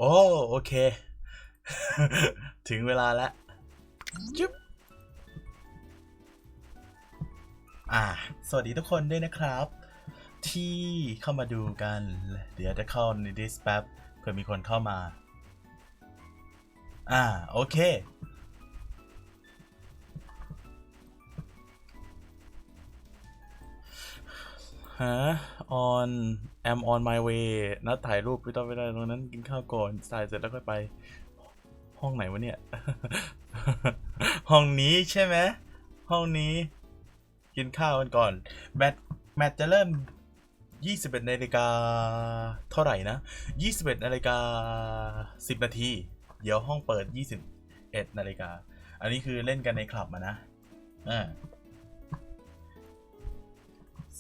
โอ้ โอเค ถึงเวลาแล้วจุ๊บสวัสดีทุกคนด้วยนะครับ ที่เข้ามาดูกัน เดี๋ยวจะเข้าในดิสแป๊บเผื่อมีคนเข้ามา โอเค on am on my way นัดถ่ายรูปไปต้องไปได้ตรงนั้นกินข้าวก่อนถ่ายเสร็จแล้วค่อยไป ห้องไหนวะเนี่ย ห้องนี้ใช่ไหม ห้องนี้ กินข้าวกันก่อน แมตช์จะเริ่ม 21 นาฬิกาเท่าไหร่นะ 21 นาฬิกา 10 นาที เดี๋ยวห้องเปิด 21 นาฬิกา อันนี้คือเล่นกันในคลับนะ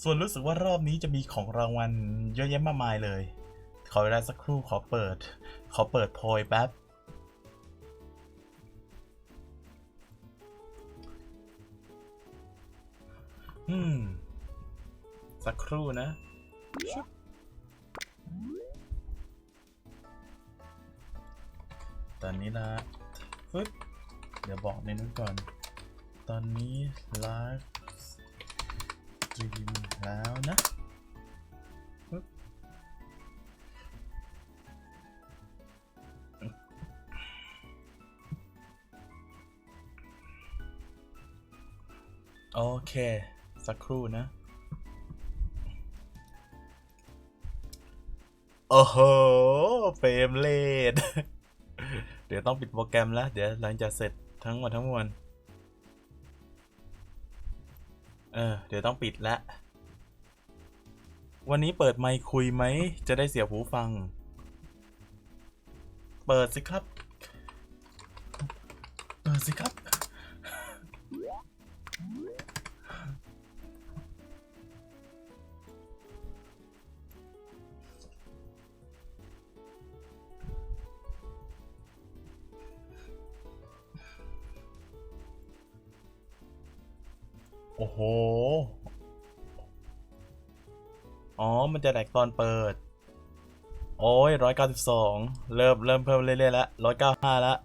ส่วนรู้สึกว่ารอบนี้จะมีของรางวัลเยอะแยะมากมายเลย ขอเวลาสักครู่ขอเปิดโพยแป๊บสักครู่นะตอนนี้นะฟึ๊บเดี๋ยวบอกในนู้นก่อนตอนนี้ไลฟ์สตรีมแล้วนะฟึ๊บโอเคสักครู่นะโอ้โหเฟรมเรท เดี๋ยวต้องปิดโปรแกรมแล้วเดี๋ยวหลังจากเสร็จทั้งหมดทั้งมวลเดี๋ยวต้องปิดแล้ววันนี้เปิดไมค์คุยไหมจะได้เสียบหูฟังเปิดสิครับโอ้โหอ๋อมันจะแหลกตอนเปิดโอ้ย192เริ่มเพิ่มเรื่อยๆแล้ว195แล้ว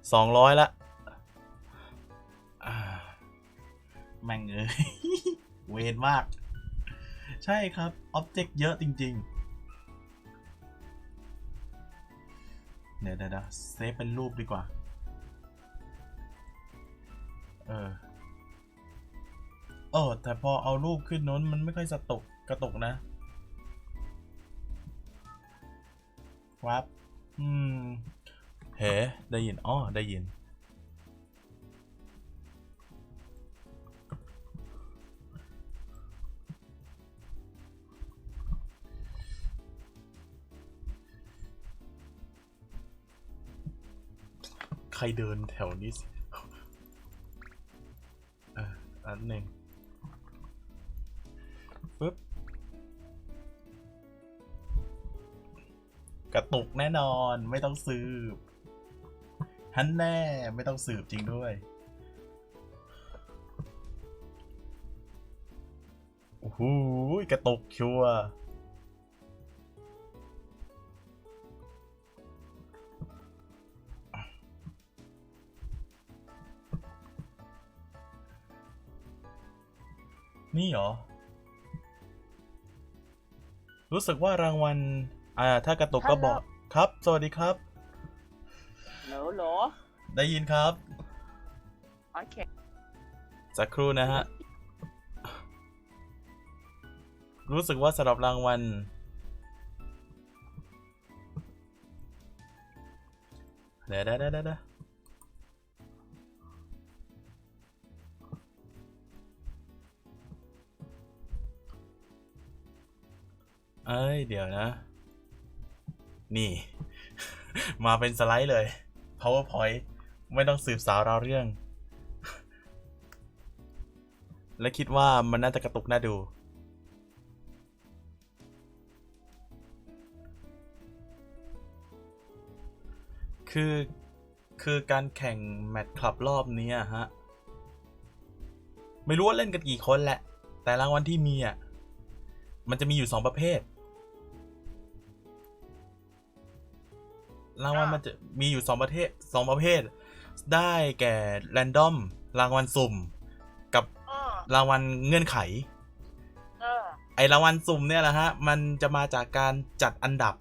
200แล้วแม่งเวรมากใช่ครับอ็อบเจกต์เยอะจริงๆเดี๋ยวเซฟเป็นรูปดีกว่าแต่พอเอารูปขึ้นโน้นมันไม่ค่อยกระตุกนะวับเฮ้ได้ยินได้ยินใครเดินแถวนี้สิอันหนึ่งปึ๊บกระตุกแน่นอนไม่ต้องสืบฮันแน่ไม่ต้องสืบจริงด้วยโอ้โหกระตุกชัวนี่เหรอรู้สึกว่ารางวัลถ้ากระตุกก็บอกครับสวัสดีครับโหลได้ยินครับโอเคสักครู่นะฮะรู้สึกว่าสำหรับรางวัลเดี๋ยวเดี๋ยวนะนี่ มาเป็นสไลด์เลย PowerPoint ไม่ต้องสืบสาวราวเรื่อง และคิดว่ามันน่าจะกระตุกน่าดูคือการแข่งแมตช์คลับรอบนี้ฮะไม่รู้ว่าเล่นกันกี่คนแหละแต่รางวัลที่มีมันจะมีอยู่2ประเภท รางวัลมันจะมีอยู่2ประเภทได้แก่แรนดอมรางวัลสุ่มกับรางวัลเงื่อนไขไอรางวัลสุ่มเนี่ยแหละฮะมันจะมาจากการจัดอันดับ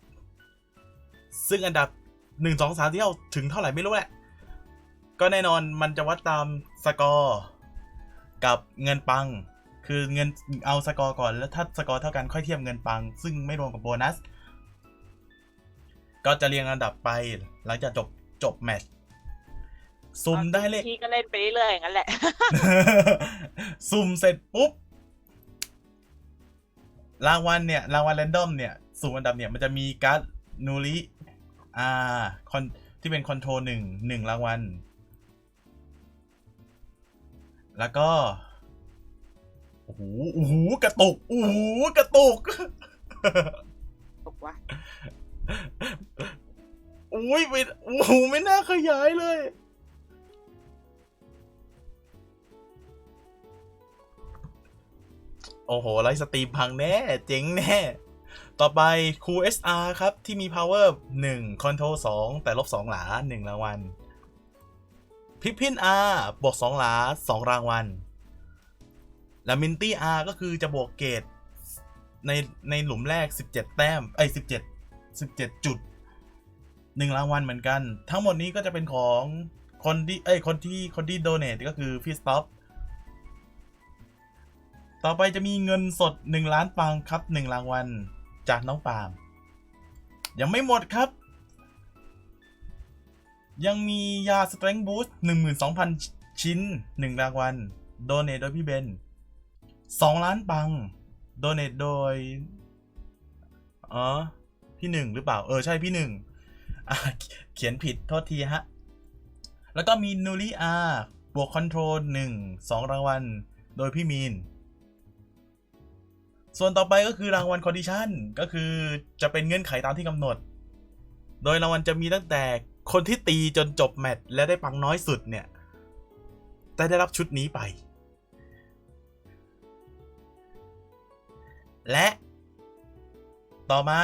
ซึ่งอันดับ1 2 3ที่เอาถึงเท่าไหร่ไม่รู้แหละก็แน่นอนมันจะวัดตามสกอร์กับเงินปังคือเงินเอาสกอร์ก่อนแล้วถ้าสกอร์เท่ากันค่อยเทียบเงินปังซึ่งไม่รวมกับโบนัสก็จะเรียงอันดับไปหลังจากจบแมตช์สุ่มได้เลขพี่ก็เล่นไปเรื่อยๆอย่างนั้นแหละ สุ่มเสร็จปุ๊บรางวัลแรนดอมเนี่ยสุ่มอันดับเนี่ยมันจะมีการ์ดนูริที่เป็นคอนโทรล1รางวัลแล้วก็โอ้โหกระตุกถูกวะ อุ้ยไม่น่าขยายเลยโอ้โหไลฟ์สตรีมพังแน่เจ๋งแน่ต่อไป Cool SR ครับที่มี Power 1 Control 2แต่ลบ2หลา1รางวัลพิพิน R บวก2หลา2รางวัลและมินตี้ R ก็คือจะบวกเกรดในหลุมแรก17แต้ม17จุด1รางวัลเหมือนกันทั้งหมดนี้ก็จะเป็นของคนที่โดเนทก็คือพี่สต็อปต่อไปจะมีเงินสด1ล้านปังครับ1รางวัลจากน้องปาล์มยังไม่หมดครับยังมียา Strength Boost 12,000 ชิ้น1รางวัลโดเนทโดยพี่เบน2ล้านปังโดเนทโดยพี่1หรือเปล่าใช่พี่1เขียนผิดโทษทีฮะแล้วก็มีนูริอาบวกคอนโทรล2รางวัลโดยพี่มีนส่วนต่อไปก็คือรางวัลคอนดิชั่นก็คือจะเป็นเงื่อนไขตามที่กำหนดโดยรางวัลจะมีตั้งแต่คนที่ตีจนจบแมตช์และได้ปังน้อยสุดเนี่ยได้รับชุดนี้ไปและต่อมา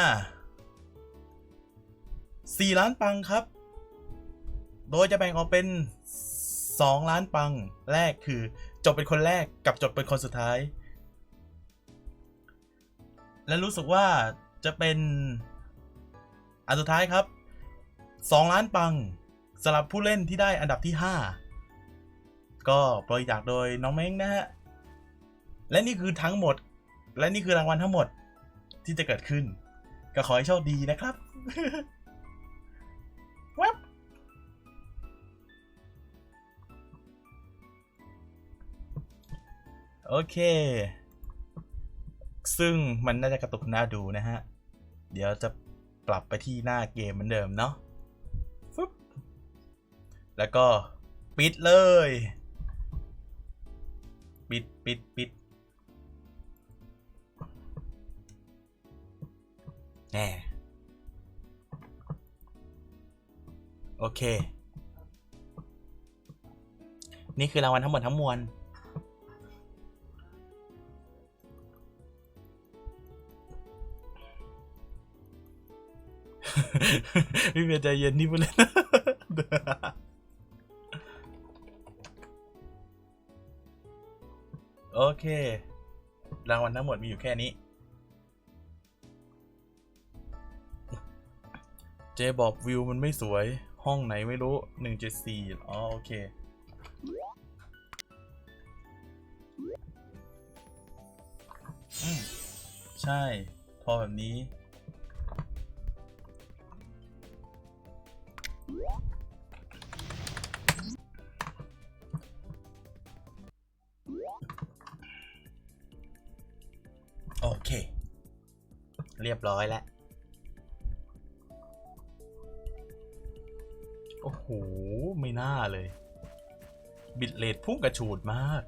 4ล้านปังครับโดยจะแบ่งออกเป็น2ล้านปังแรกคือจบเป็นคนแรกกับจบเป็นคนสุดท้ายและรู้สึกว่าจะเป็นอันสุดท้ายครับ2ล้านปังสำหรับผู้เล่นที่ได้อันดับที่5ก็บริจาคโดยน้องเม้งนะฮะและนี่คือทั้งหมดและนี่คือรางวัลทั้งหมดที่จะเกิดขึ้นก็ขอให้โชคดีนะครับวับโอเคซึ่งมันน่าจะกระตุกน่าดูนะฮะเดี๋ยวจะปรับไปที่หน้าเกมเหมือนเดิมเนาะฟึบแล้วก็ปิดเลยปิดแน่โอเคนี่คือรางวัลทั้งหมดทั้งมวลพี่เบียร์ใจเย็นนี่พูดเลยโอเครางวัลทั้งหมดมีอยู่แค่นี้เจบอกวิวมันไม่สวยห้องไหนไม่รู้174โอเคใช่พอแบบนี้โอเคเรียบร้อยแล้วโอ้โหไม่น่าเลยบิตเรทพุ่งกระฉูดมาก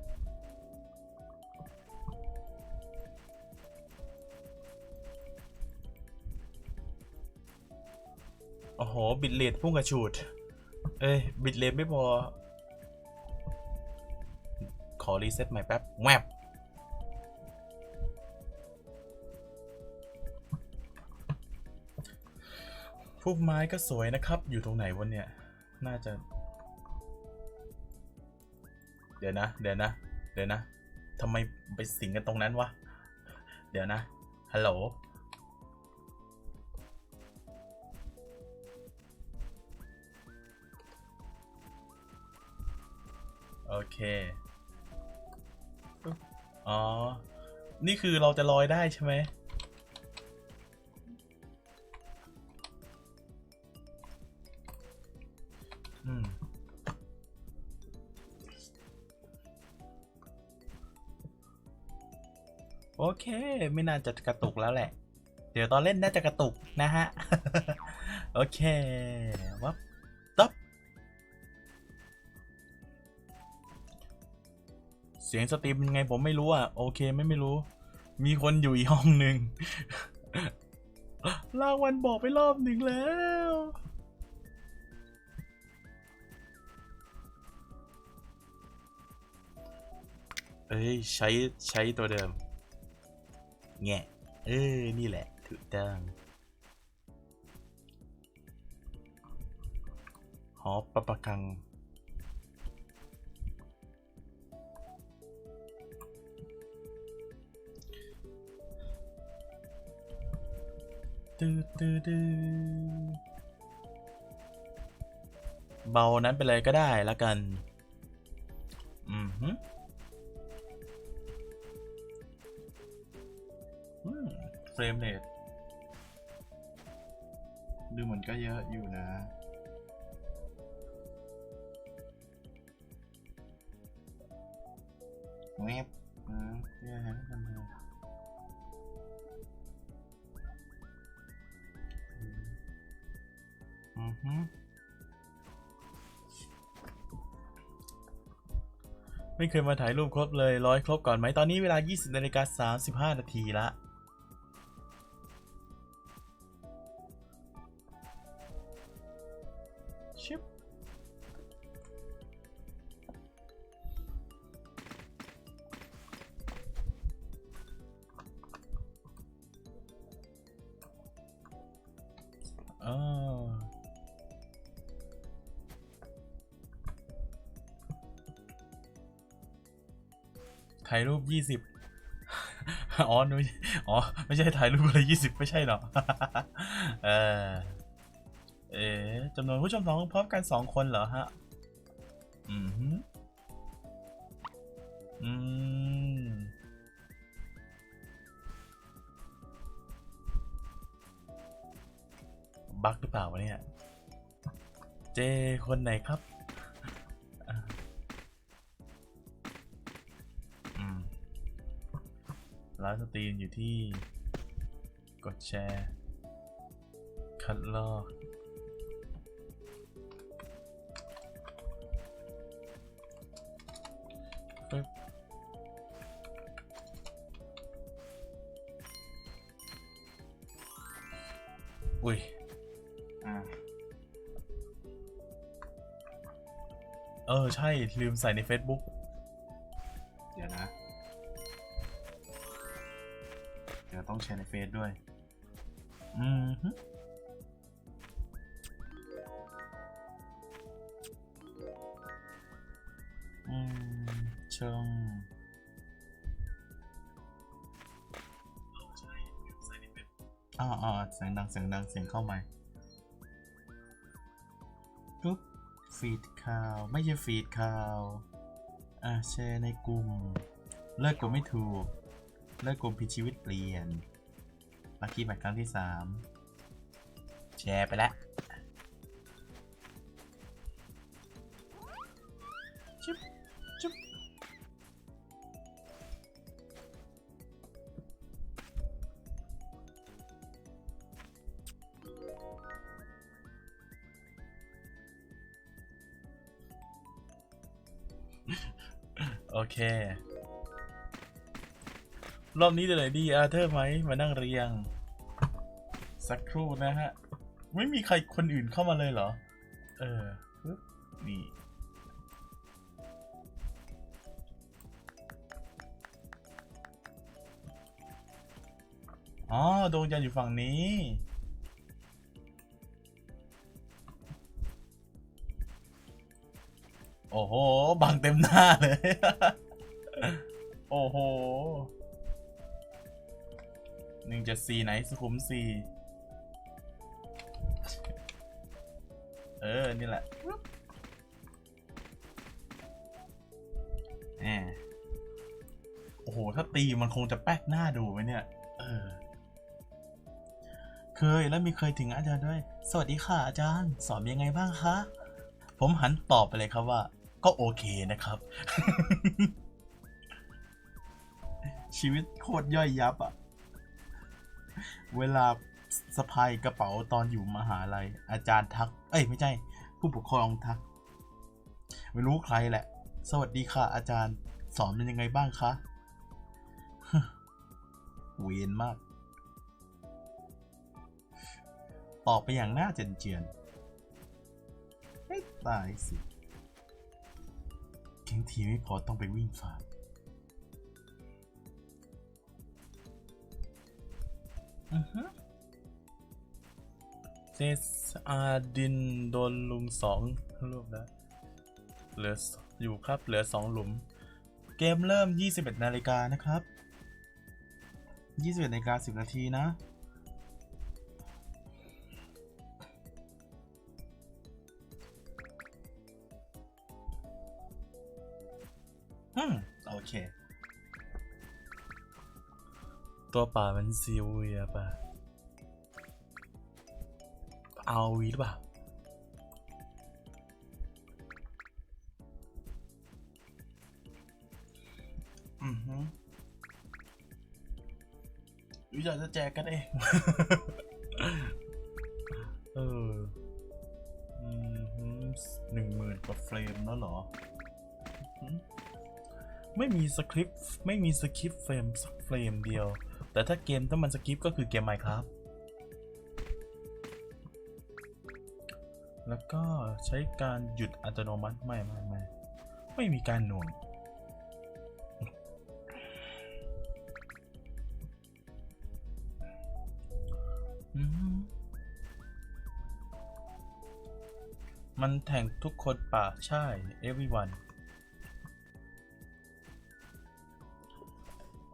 โอ้โหบิตเรทพุ่งกระฉูดบิตเรทไม่พอขอรีเซ็ตใหม่แป๊บแวบ พุ่มไม้ก็สวยนะครับอยู่ตรงไหนวะเนี่ยน่าจะเดี๋ยวนะทำไมไปสิงกันตรงนั้นวะเดี๋ยวนะฮัลโหลโอเคอ๋อนี่คือเราจะลอยได้ใช่ไหมโอเคไม่น่าจะกระตุกแล้วแหละเดี๋ยวตอนเล่นน่าจะกระตุกนะฮะ โอเควับต๊บเสียงสตรีมเป็นไงผมไม่รู้อ่ะโอเคไม่รู้มีคนอยู่อีกห้องหนึ่ง ลาวันบอกไปรอบหนึ่งแล้วเอ้ยใช้ตัวเดิมแง่นี่แหละถูกต้องหอปะปะกังตื้อเบานั้นไปเลยก็ได้แล้วกันเฟรมเรทดูเหมือนก็เยอะอยู่นะเว็บเยอะแฮะกันเลยไม่เคยมาถ่ายรูปครบเลย100ครบก่อนไหมตอนนี้เวลา 20:35 นาทีละชิบถ่ายรูป20อ๋อไม่ใช่ถ่ายรูปอะไร20ไม่ใช่หรอ จำนวนผู้ชมพร้อมกัน2คนเหรอฮะบั๊กหรือเปล่าวะเนี่ยเจคนไหนครับไลฟ์สตรีมอยู่ที่กดแชร์คัดลอกปึ๊บอุ้ยใช่ลืมใส่ใน Facebook เดี๋ยวนะเดี๋ยวต้องแชร์ในเฟซด้วยช่องเสียงดังเสียงเข้าใหม่ปุ๊บฟีดข่าวไม่ใช่ฟีดข่าวแชร์ในกลุ่มเลิกกลุ่มไม่ถูกเลิกกลุ่มผิดชีวิตเปลี่ยนลัคกี้แมทครั้งที่3แชร์ไปแล้วจุ๊บโอเครอบนี้เดี๋ยวไหนดีอาเธอร์ไหมมานั่งเรียงสักครู่นะฮะไม่มีใครคนอื่นเข้ามาเลยเหรอปึ๊บนี่ดวงจันทร์อยู่ฝั่งนี้ โอ้โห บังเต็มหน้าเลย โอ้โห174ไหนสุขุม4นี่แหละแหมโอ้โห ถ้าตีมันคงจะแป๊กหน้าดูไหมเนี่ย เคยแล้วมีเคยถึงอาจารย์ด้วย สวัสดีค่ะอาจารย์ สอนยังไงบ้างคะ ผมหันตอบไปเลยครับว่า ก็โอเคนะครับ ชีวิตโคตรย่อยยับอะเวลาสะพายกระเป๋าตอนอยู่มหาลัยอาจารย์ทัก ไม่ใช่ ผู้ปกครองทัก ไม่รู้ใครแหละ สวัสดีค่ะอาจารย์สอนเป็นยังไงบ้างคะ เวียนมาก ตอบไปอย่างหน้าเจียนๆไม่ตายสิแข่งทีไม่พอต้องไปวิ่งฟาร์มเจสอาดินโดนลุม2รูปแล้วเหลืออยู่ครับเหลือ2หลุมเกมเริ่ม 21 นาฬิกานะครับ 21 นาฬิกา 10 นาทีนะโอเคตัวป่ามันซีเวียป่ะเอาวีหรือเปล่าอยากจะแจกกันเอง 10,000 กว่าเฟรมแล้วเหรอ ไม่มีสคริปต์เฟรมสักเฟรมเดียวแต่ถ้าเกมถ้ามันสคริปต์ก็คือเกม Minecraft แล้วก็ใช้การหยุดอัตโนมัติไม่มีการหน่วงมันแข่งทุกคนป่ะใช่ everyone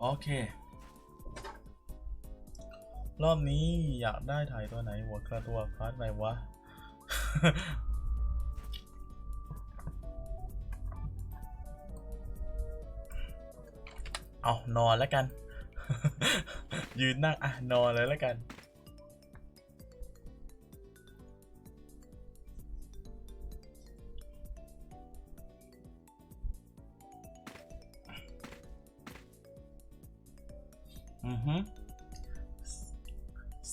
โอเครอบนี้อยากได้ถ่ายตัวไหนหัวกระตัวคลาสไหนวะ เอานอนแล้วกัน ยืนนั่งนอนเลยแล้วกัน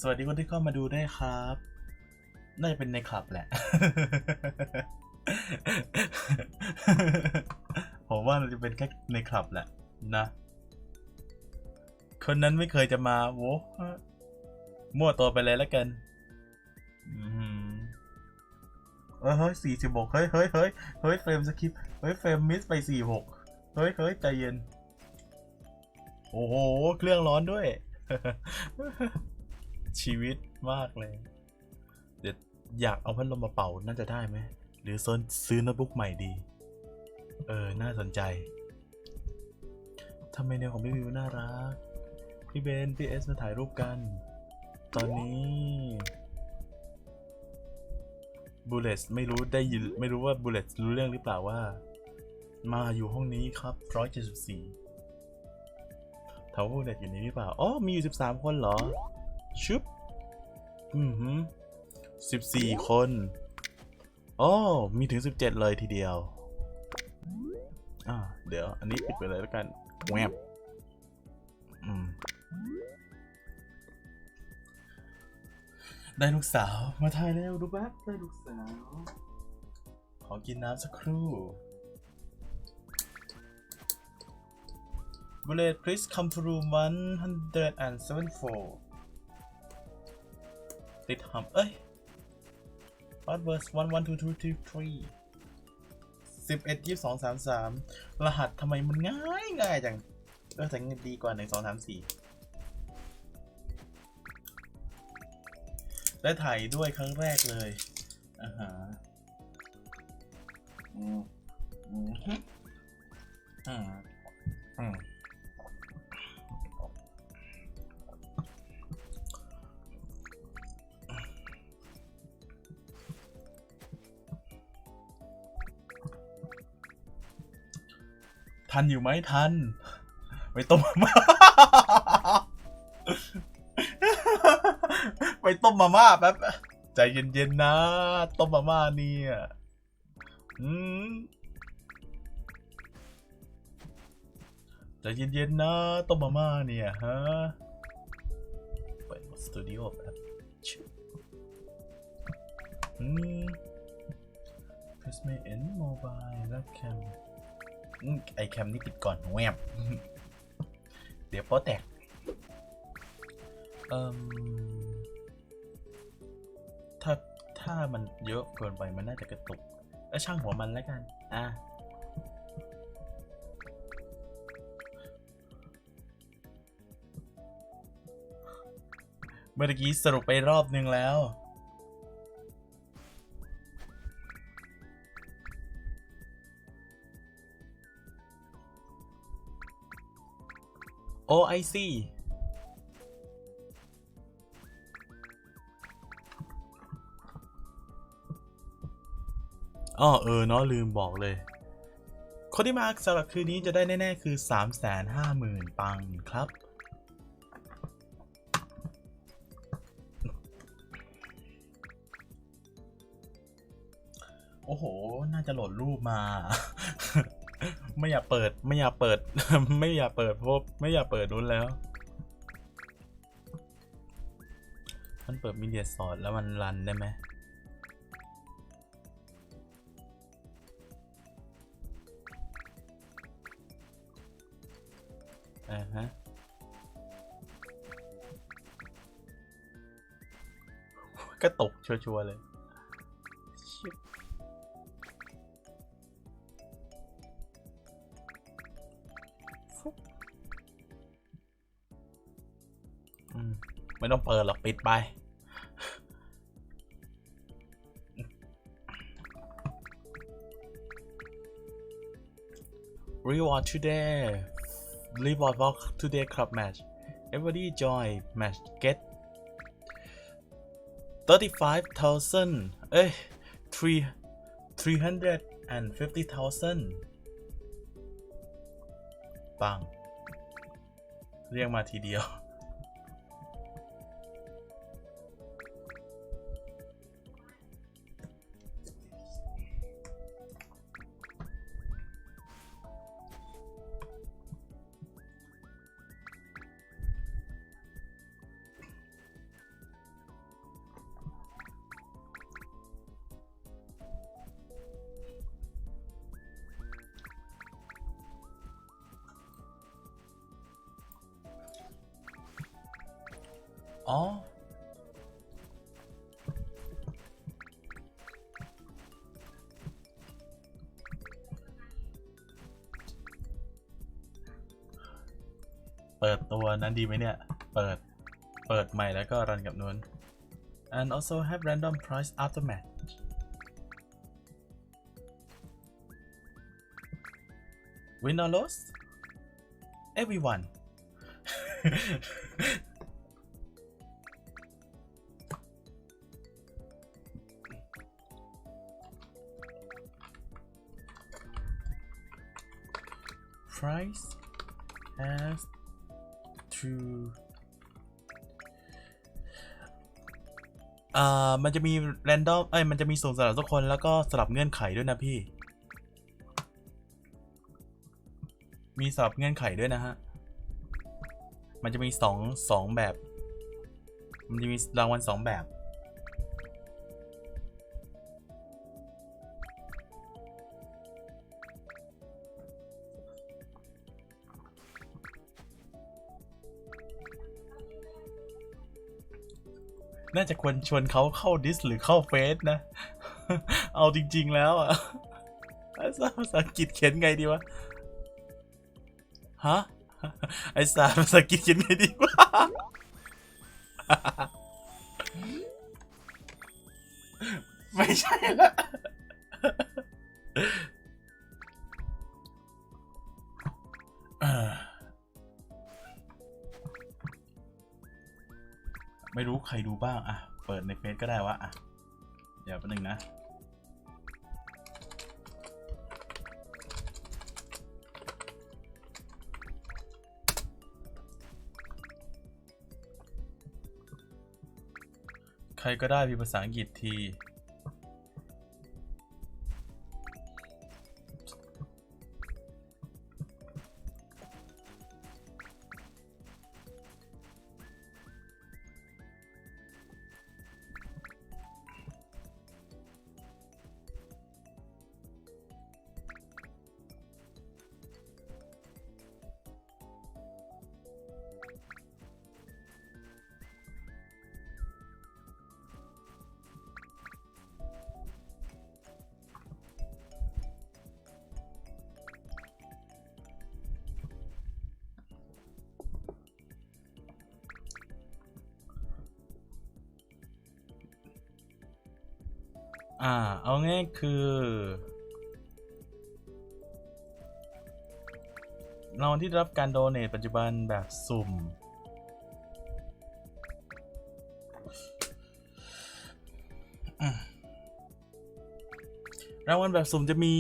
สวัสดีคนที่เข้ามาดูได้ครับน่าจะเป็นในคลับแหละ ผมว่ามันจะเป็นแค่ในคลับแหละนะคนนั้นไม่เคยจะมาโว้มั่วตัวไปเลยแล้วกันเฮ้ย46เฮ้ยเฟรมสคิปเฮ้ยเฟรมมิสไป46เฮ้ยใจเย็นโอ้โหเครื่องร้อนด้วย ชีวิตมากเลยเดี๋ยวอยากเอาพัดลมมาเป่าน่าจะได้ไหมหรือซื้อโน้ตบุ๊กใหม่ดีน่าสนใจทำไมแนวของพี่วิวน่ารักพี่เบนพี่เอสมาถ่ายรูปกันตอนนี้บูเลตไม่รู้ได้ยินไม่รู้ว่าบูเลตรู้เรื่องหรือเปล่าว่ามาอยู่ห้องนี้ครับ174แถวบูเลตอยู่นี่หรือเปล่าอ๋อมีอยู่13คนเหรอชุบ14 คนอ๋อมีถึง17เลยทีเดียวเดี๋ยวอันนี้ปิดไปเลยแล้วกันแวบได้ลูกสาวมาถ่ายแล้วดูแป๊บได้ลูกสาวขอกินน้ำสักครู่ Bullet please come to room 174ติดหำpassword 112223 11 22 33รหัสทำไมมันง่ายจังแต่ดีกว่า1 2 3 4ได้ถ่ายด้วยครั้งแรกเลย ทันอยู่ไหมทันไปต้มมาม่า ไปต้มมาม่าแป๊บใจเย็นๆนะต้มมาม่าเนี่ยใจเย็นๆนะต้มมาม่าเนี่ยฮะเปิดสตูดิโอแป๊บPlacement in mobile และแคมไอแคมนี่ปิดก่อนแวบ เดี๋ยวโป๊แตกถ้ามันเยอะเกินไปมันน่าจะกระตุกช่างหัวมันแล้วกันเมื่อกี้สรุปไปรอบนึงแล้วโอ้ไอซีเนาะลืมบอกเลยคนที่มาสำหรับคืนนี้จะได้แน่ๆคือ 350,000 ปังครับโอ้โหน่าจะโหลดรูปมา ไม่อยากเปิดไม่อยากเปิด ไม่อยากเปิดเพราะไม่อยากเปิดนู้นแล้วมันเปิดมีเดียซอร์ดแล้วมันรันได้ไหมก็ตกชัวร์ๆเลยไม่ต้องเปิดหรอกปิดไปReward today Reward walk today club match everybody join match get 35,000 350,000 ปังเรียกมาทีเดียวอ๋อเปิดตัวนั้นดีไหมเนี่ยเปิดใหม่แล้วก็รันกับนู้น and also have random prize after match win or lose everyone price has to มันจะมี random มันจะมีสุ่มสลับทุกคนแล้วก็สลับเงื่อนไขด้วยนะพี่มีสลับเงื่อนไขด้วยนะฮะมันจะมีสองแบบมันจะมีรางวัล2แบบน่าจะควรชวนเขาเข้าดิสหรือเข้าเฟซนะ เอาจริงๆแล้วอ่ะภาษาอังกฤษเขียนไงดีวะฮะไอ้สารภาษาอังกฤษเขียนไงดีวะ ไม่ใช่ละไม่รู้ใครดูบ้างอ่ะเปิดในเฟซก็ได้วะอ่ะเดี๋ยวแป๊บนึงนะ รก็ได้พิมพ์ภาษาอังกฤษทีเอาง่ายคือรางวัลที่ได้รับการโดเนทปัจจุบันแบบสุ่มรางวัลแบบสุ่มจะมี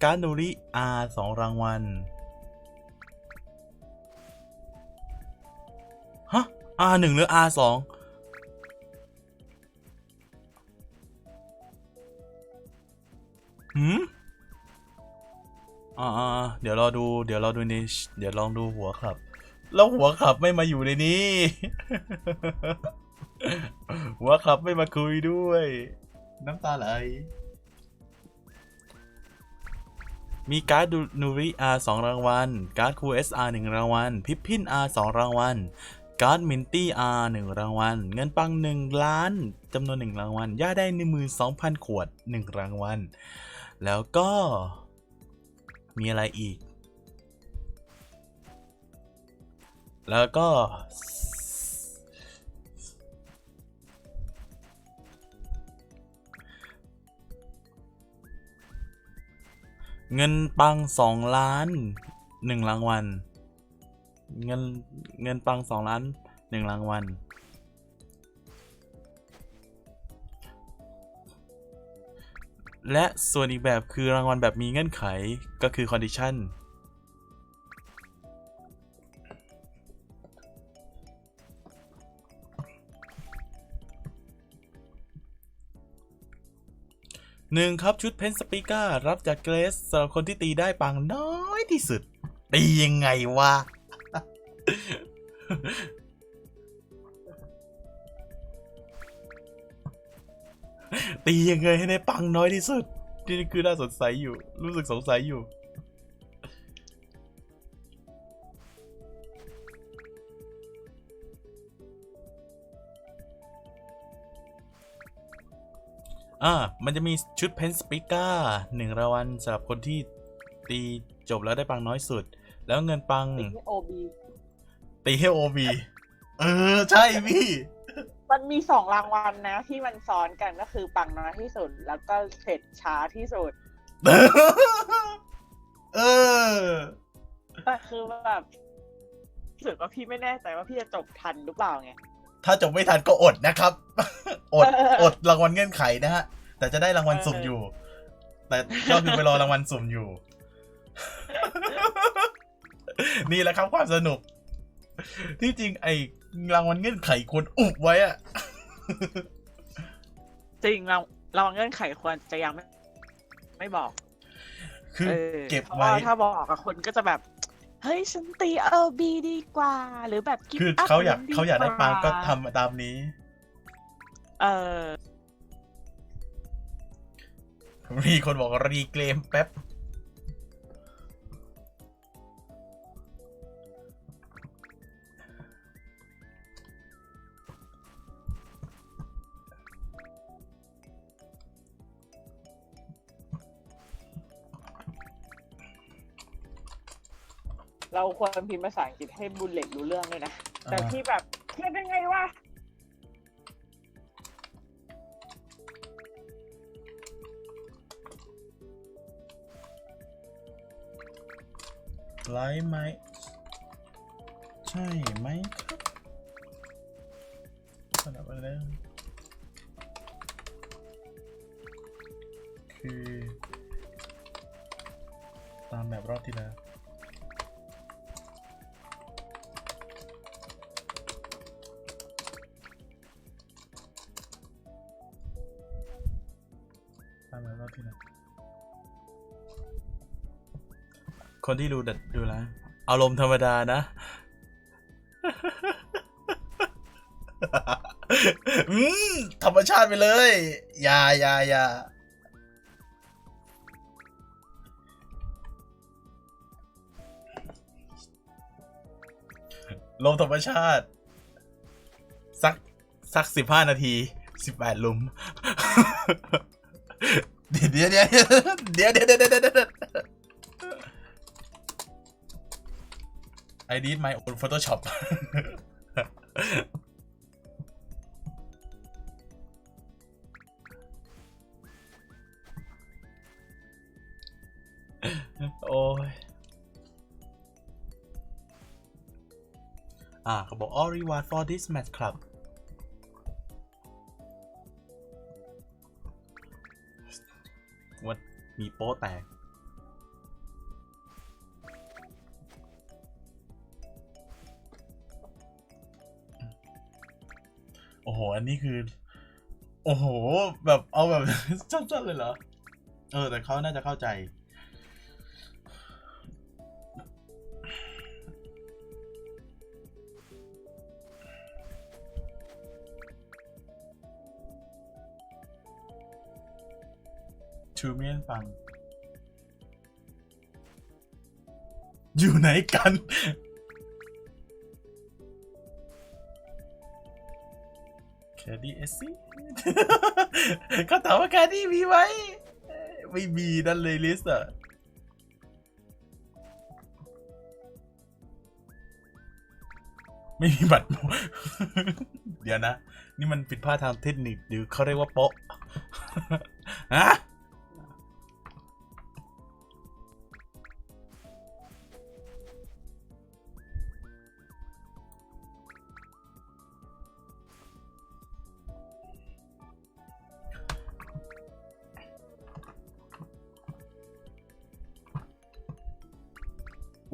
การ์ดนูริ R 2 รางวัลฮะ R 1หรือ R 2หืมเดี๋ยวรอดูเดี๋ยวลองดูหัวขับแล้วหัวขับไม่มาอยู่ในนี้ หัวขับไม่มาคุยด้วยน้ำตาไหลมีการ์ดนูริ R 2 รางวัลการ์ดคู SR 1 รางวัลพิปพิน R 2 รางวัลการ์ดมินตี้ R 1 รางวัลเงินปัง1 ล้านจำนวน1 รางวัลย่าได้ 12,000 ขวด1 รางวัลแล้วก็มีอะไรอีกแล้วก็เงินปัง2 ล้าน1 รางวัลเงินปัง2 ล้าน1 รางวัลและส่วนอีกแบบคือรางวัลแบบมีเงื่อนไขก็คือ condition 1 ครับชุดเพนสปีก้ารับจากเกรซสำหรับคนที่ตีได้ปังน้อยที่สุดตียังไงวะ ตียังไงให้ได้ปังน้อยที่สุดนี่คือน่าสงสัยอยู่รู้สึกสงสัยอยู่มันจะมีชุดเพนสปิก้า1 รางวัลสำหรับคนที่ตีจบแล้วได้ปังน้อยสุดแล้วเงินปังตีให้โอบี ตีให้โอบีใช่พี่ มันมี2 รางวัลนะที่มันซ้อนกันก็คือปังน้อยที่สุดแล้วก็เสร็จช้าที่สุดแต่คือแบบรู้สึกว่าพี่ไม่แน่ใจว่าพี่จะจบทันหรือเปล่าไงถ้าจบไม่ทันก็อดนะครับ อดรางวัลเงื่อนไขนะฮะแต่จะได้รางวัลสุ่มอยู่แต่ก็คือไปรอรางวัลสุ่มอยู่ นี่แหละครับความสนุกที่จริงไอ้รางวัลเงื่อนไขควรอุบไว้อะ จริงเราเงื่อนไขควรจะยังไม่บอกคือเก็บไว้ถ้าบอกกับคนก็จะแบบเฮ้ยฉันตีบีดีกว่าหรือแบบคือเขาอยากได้ปังก็ทำตามนี้มีคนบอกรีเกมแป๊บเราควรพิมพ์ภาษาอังกฤษให้บุลเล็ตรู้เรื่องด้วยนะแต่ที่แบบเขียนยังไงวะไลฟ์ไหมใช่ไหมครับขนาดอะไรแล้วคือตามแบบรอบที่แล้ว สร้างแบบรอบที่ไหนคนที่ดูแลวอารมณ์ธรรมดานะ อืธรรมชาติไปเลย อย่าลมธรรมชาติ สัก15 นาที 18 หลุม เดี๋ยวI need my own Photoshop โอ้ยเขาบอก all reward for this match club ว่ามีโป๊แตกโอ้โห อันนี้คือ โอ้โห แบบเอาแบบ สั้นๆเลยเหรอ แต่เขาน่าจะเข้าใจ ชูเมียนฟัง อยู่ไหนกัน แคดดี้เอสซี่ เขาถามว่าแคดดี้มีไหมไม่มีนั่นเลยลิสต์อะไม่มีบัตร เดี๋ยวนะ นี่มันผิดพลาดทางเทคนิคหรือเขาเรียกว่าโป๊ะ ฮะ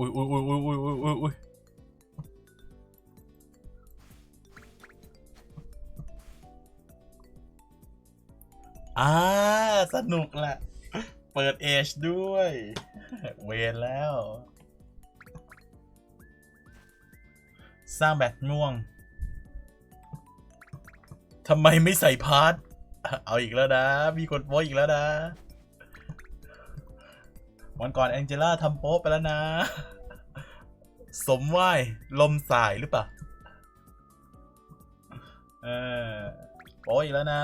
อุ้ยสนุกแหละ เปิดเอชด้วย เวรแล้ว สร้างแบตม่วง ทำไมไม่ใส่พาร์ท เอาอีกแล้วนะ มีคนโป๊อีกแล้วนะ วันก่อนแองเจล่าทำโป๊ไปแล้วนะ สมไหว้ลมสายหรือเปล่าโป๊อีกแล้วนะ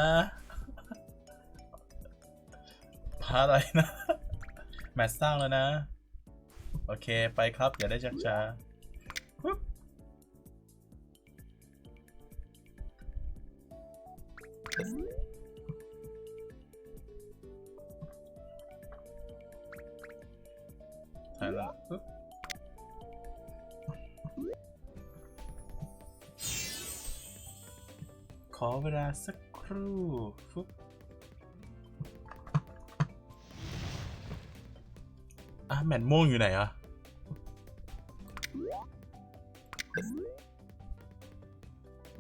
พาอะไรนะ แมตช์สร้างแล้วนะ โอเคไปครับ อย่าได้ชักช้าใช่แล้วขอเวลาสักครู่ฟึบแมตม่วงอยู่ไหนอะ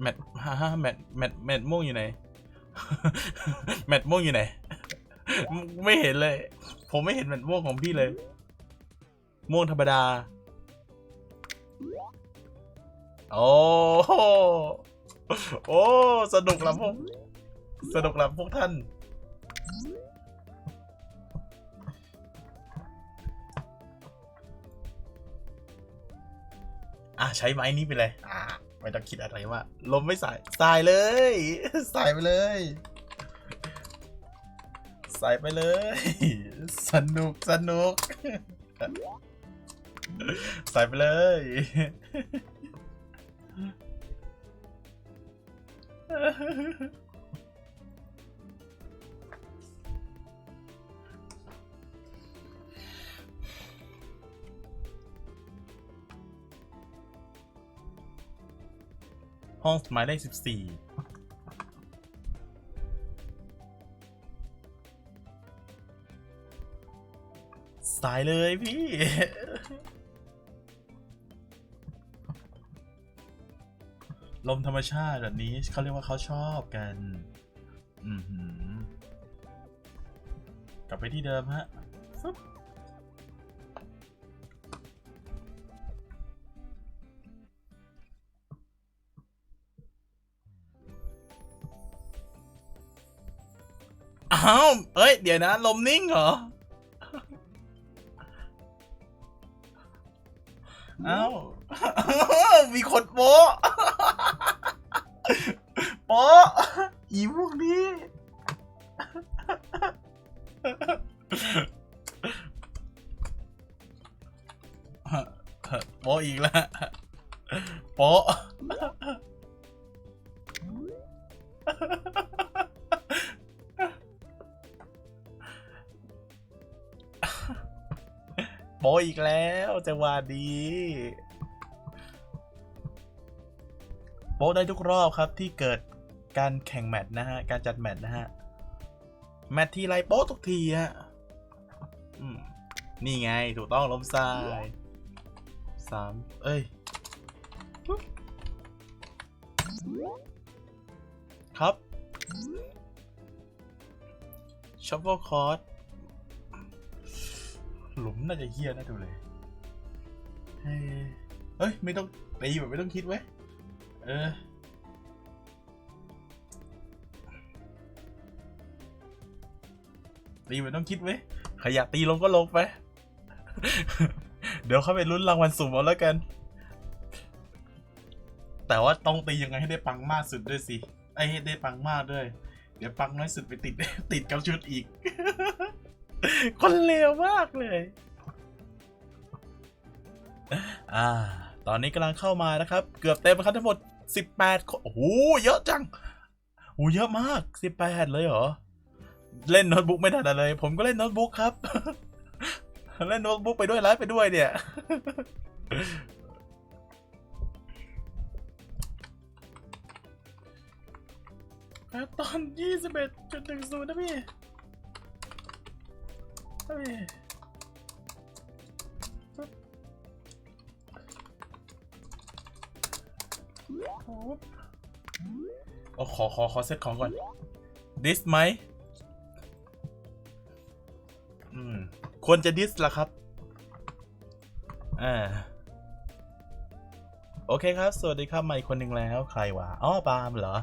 แมตม่วงอยู่ไหน แมตม่วงอยู่ไหน ไม่เห็นเลย ผมไม่เห็นแมตม่วงของพี่เลย ม่วงธรรมดา โอ้สนุกละพวกท่านใช้ไม้นี้ไปเลยไม่ต้องคิดอะไรว่าลมไม่ใส่เลย ใส่ไปเลย ใส่ไปเลย สนุก ใส่ไปเลยห้องหมายเลข14สายเลยพี่ ลมธรรมชาติแบบนี้เขาเรียกว่าเขาชอบกัน ลับไปที่เดิมฮะฟึบอ้าวเอ้ย เดี๋ยวนะ ลมนิ่งเหรอ อ้าว มีคนโป๊ะ โป๊ะ อีพวกนี้ โป๊ะอีกแล้ว โป๊ะ โป๊ะอีกแล้วจังหวะดีโป๊ะได้ทุกรอบครับที่เกิดการแข่งแมตช์นะฮะ การจัดแมตช์นะฮะ แมตช์ทีไรโป๊ะทุกทีฮะนี่ไงถูกต้องล้มซ้าย3เอ้ยครับช็อปเปอร์คอร์สหลุมน่าจะเฮี้ยน่าดูเลยเฮ้ยไม่ต้องตีแบบไม่ต้องคิดไว้ตีแบบต้องคิดไว้ใครอยากตีลงก็ลงไป เดี๋ยวเข้าไปลุ้นรางวัลสุ่มเอาแล้วกัน แต่ว่าต้องตียังไงให้ได้ปังมากสุดด้วยสิให้ได้ปังมากด้วย เดี๋ยวปังน้อยสุดไปติด ติดกับชุดอีก คนเลวมากเลยตอนนี้กำลังเข้ามานะครับเกือบเต็มครับทั้งหมด18คนโอ้โหเยอะจังโอ้เยอะมาก18เลยเหรอเล่นโน้ตบุ๊กไม่ได้เลยผมก็เล่นโน้ตบุ๊กครับ เล่นโน้ตบุ๊กไปด้วยไลฟ์ไปด้วยเนี่ย ตอน 21.10 นะพี่ขอเซตของก่อน ดิสไหมควรจะดิสละครับโอเคครับสวัสดีครับใหม่คนหนึ่งแล้วใครวะอ๋อปาล์มเหรอ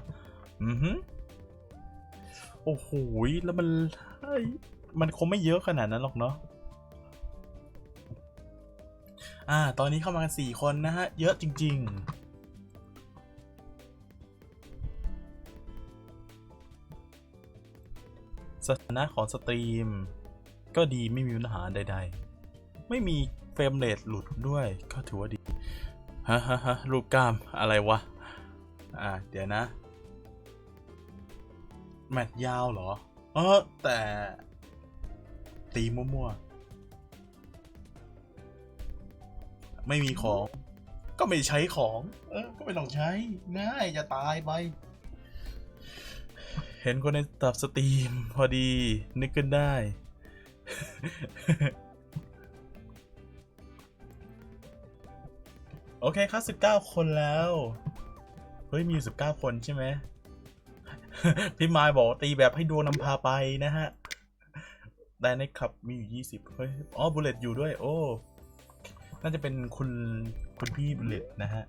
โอ้โหแล้วมันคงไม่เยอะขนาดนั้นหรอกเนาะตอนนี้เข้ามากัน4คนนะฮะเยอะจริงๆสถานะของสตรีมก็ดีไม่มีปัญหาใดๆไม่มีเฟรมเรทหลุดด้วยก็ถือว่าดีฮะรูปกล้ามอะไรวะเดี๋ยวนะแมตช์ยาวเหรอแต่ตีมั่วๆไม่มีของก็ไม่ใช้ของก็ไม่ต้องใช้ง่ายจะตายไปเห็นคนในตับสตรีมพอดีนึกขึ้นได้ โอเคครับ19คนแล้วเฮ้ยมีอยู่19คนใช่ไหม พี่มายบอกตีแบบให้ดวงนำพาไปนะฮะแต่ในคลับมีอยู่20เฮ้ยบุลเลตอยู่ด้วยโอ้น่าจะเป็นคุณพี่บุลเลตนะฮะ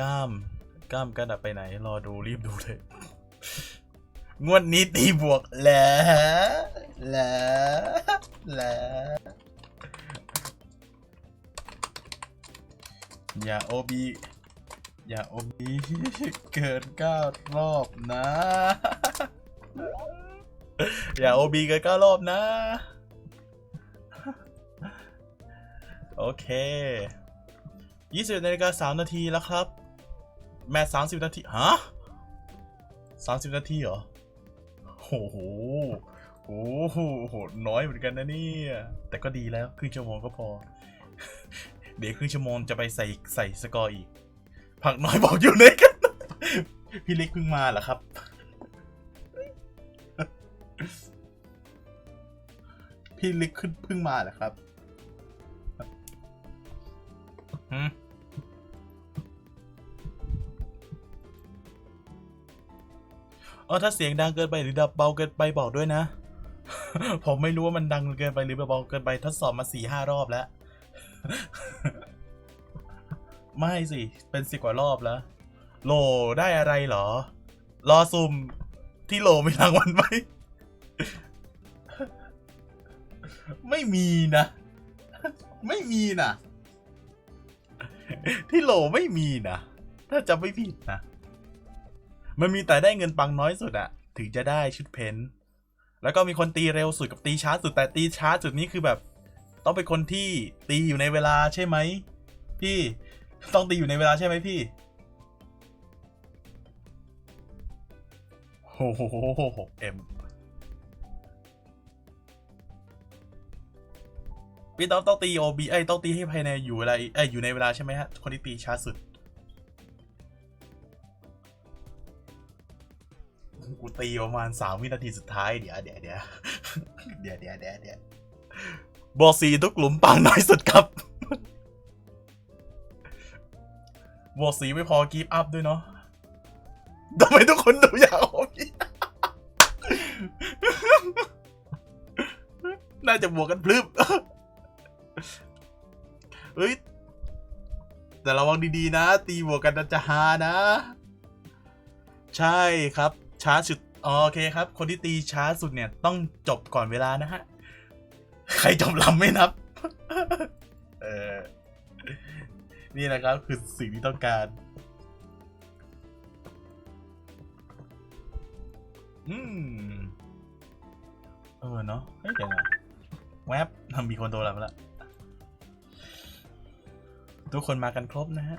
กล้ามกระดับไปไหนรอดูรีบดูเลยงวดนี้ตีบวกแล้วอย่าโอบีเกิน9 รอบนะ อย่าโอบีเกิน9 รอบนะโอเค20:03 นาทีแล้วครับแมตช์30 นาทีฮะ30 นาทีเหรอโอ้โหน้อยเหมือนกันนะเนี่ยแต่ก็ดีแล้วครึ่งชั่วโมงก็พอ เดี๋ยวครึ่งชั่วโมงจะไปใส่สกอร์อีกผักน้อยบอกอยู่ไหนกัน พี่เล็กเพิ่งมาเหรอครับ พี่เล็กเพิ่งมาเหรอครับ ถ้าเสียงดังเกินไปหรือเบาเกินไปบอกด้วยนะ ผมไม่รู้ว่ามันดังเกินไปหรือเบาเกินไปทดสอบมา4-5 รอบแล้ว ไม่สิ เป็น10 กว่ารอบแล้ว โหลได้อะไรเหรอ รอซุ่มที่โหลมีรางวัลไหม ไม่มีนะ ไม่มีนะ ที่โหลไม่มีนะ ถ้าจะไม่ผิดนะ มันมีแต่ได้เงินปังน้อยสุดอะถึงจะได้ชุดเพนท์แล้วก็มีคนตีเร็วสุดกับตีช้าสุดแต่ตีช้าสุดนี้คือแบบ ต้องเป็นคนที่ตีอยู่ในเวลาใช่ไหมพี่ต้องตีอยู่ในเวลาใช่ไหมพี่โอ้โห6M พี่ต้องตี OB ต้องตีให้ภายในอยู่เวลาอยู่ในเวลาใช่ไหมฮะคนที่ตีช้าสุดกูตีประมาณ3 วินาทีสุดท้ายเดี๋ยวบอก4ทุกหลุมปังน้อยสุดครับบอก4ไม่พอกีฟอัพด้วยเนาะทำไมทุกคนดูอยากโอพี่ น่าจะบวกกันพลึบ เฮ้ยแต่ระวังดีๆนะตีบวกกันจะฮานะ ใช่ครับช้าสุดโอเคครับคนที่ตีช้าสุดเนี่ยต้องจบก่อนเวลานะฮะใครจบลำไม่นับ นี่แหละครับคือสิ่งที่ต้องการเนาะเฮ้ยเดี๋ยวนะแวบมีคนโดนแล้วละทุกคนมากันครบนะฮะ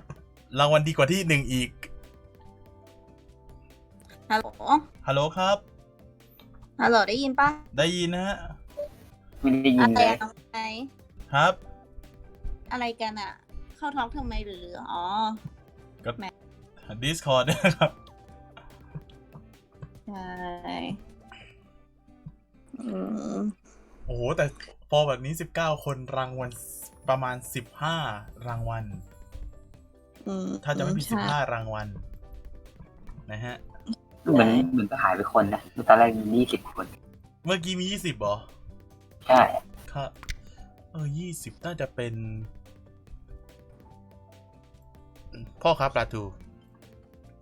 รางวัลดีกว่าที่1อีกฮัลโหล ฮัลโหลครับ ฮัลโหลได้ยินปะ ได้ยินนะฮะ ไม่ได้ยิน อะไร เลย อะไง ครับ อะไรกันอะเข้าท็อกทำไมหรืออ๋อ ก็ Discord นะครับ ใช่โอ้โหแต่พอแบบนี้19 คนรางวัลประมาณ15 รางวัลถ้าจะไม่ผิด15 รางวัลนะฮะเหมือนก็หายไปคนนะตอนแรกมี20 คนเมื่อกี้มี20เหรอใช่ครับ20น่าจะเป็นพ่อครับปลาทู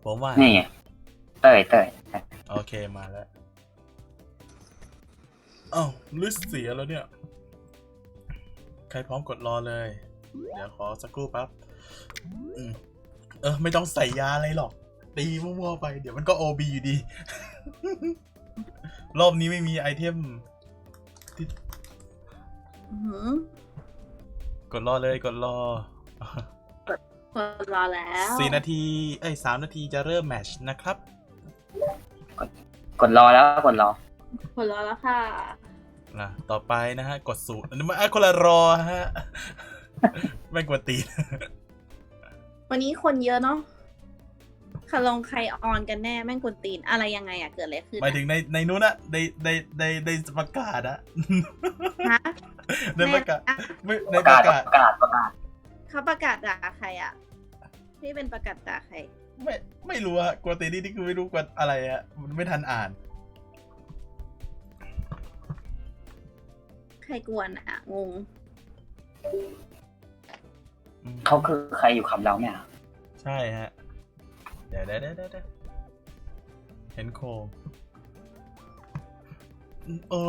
ผมว่านี่ไงเต้ยโอเคมาแล้วอ้าวลิสต์เสียแล้วเนี่ยใครพร้อมกดรอเลยเดี๋ยวขอสักครู่ปั๊บไม่ต้องใส่ยาอะไรหรอกตีมั่วๆไปเดี๋ยวมันก็ OB อยู่ดี รอบนี้ไม่มีไอเทมที่กดรอเลยกดรอ รอแล้ว4 นาที3 นาทีจะเริ่มแมตช์นะครับกดรอแล้วกดรอแล้วค่ะนะต่อไปนะฮะกด0อันนี้มาคนละรอฮะ ไม่กดตี วันนี้คนเยอะเนาะใครออนกันแน่แม่งกวนตีนอะไรยังไงอะเกิดอะไรขึ้นหมายถึงในนู้นอะในประกาศอะฮะในประกาศในประกาศเขาประกาศด่าใครอะที่เป็นประกาศด่าใครไม่รู้อะกวนตีนนี่คือไม่รู้กวนอะไรอะมันไม่ทันอ่านใครกวนอะงงเขาคือใครอยู่คำเราเนี่ยใช่ฮะเดี๋ยวเห็นโค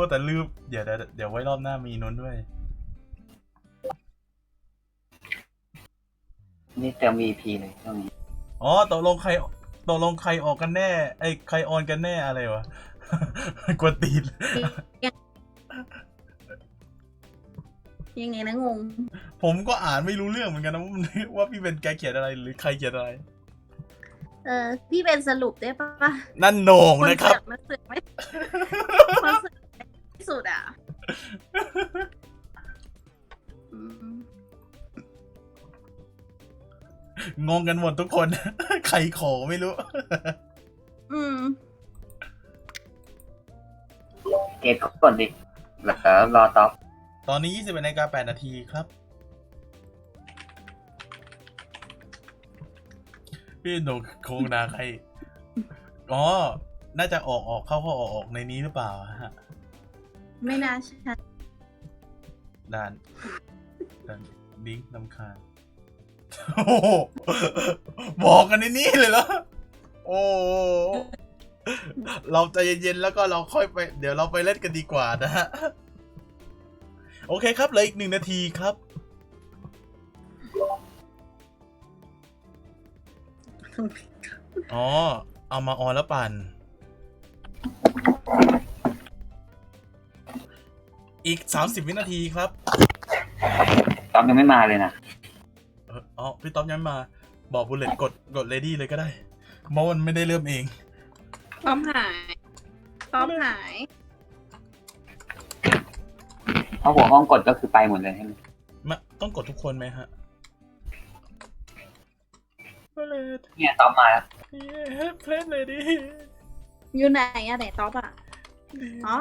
แต่ลืมเดี๋ยวไว้รอบหน้ามีนนด้วยนี่เติม VP เลยตรงนี้ตกลงใครออกกันแน่ใครออนกันแน่อะไรวะ กวนตีนยังไงนะงงผมก็อ่านไม่รู้เรื่องเหมือนกันนะว่าพี่เป็นแกเขียนอะไรหรือใครเขียนอะไรพี่เป็นสรุปได้ปะนั่นโหน่งนะครับมันสึกไม่ที่สุดอ่ะงงกันหมดทุกคน ใครขอไม่รู้เกตก็กดดิแล้วรอตอบตอนนี้ 21:08 นาทีครับพี่หนูโคงนาใคร น่าจะออกเข้าออกในนี้หรือเปล่าฮะ ไม่น่าใช่ ด่านบิงนำคาญโอ้โหบอกกันในนี้เลยเหรอโอ้เราใจเย็นๆแล้วก็เราค่อยไปเดี๋ยวเราไปเล่นกันดีกว่านะฮะโอเคครับเหลืออีก1 นาทีครับอ๋อเอามาออนแล้วปั่นอีก30 วินาทีครับ ตอบยังไม่มาเลยนะ อ๋อพี่ต๊อบย้ำมาบอกบุลเลตกดเลดี้เลยก็ได้เพราะมันไม่ได้เริ่มเอง พร้อมหายพร้อมหาย เพราะหัวห้องกดก็คือไปหมดเลยใช่ไหม ต้องกดทุกคนไหมฮะบุลเลต เนี่ยตอบมาแล้ว เพลนเลดี้ อยู่ไหนอะไหนต๊อปอะอ๋อ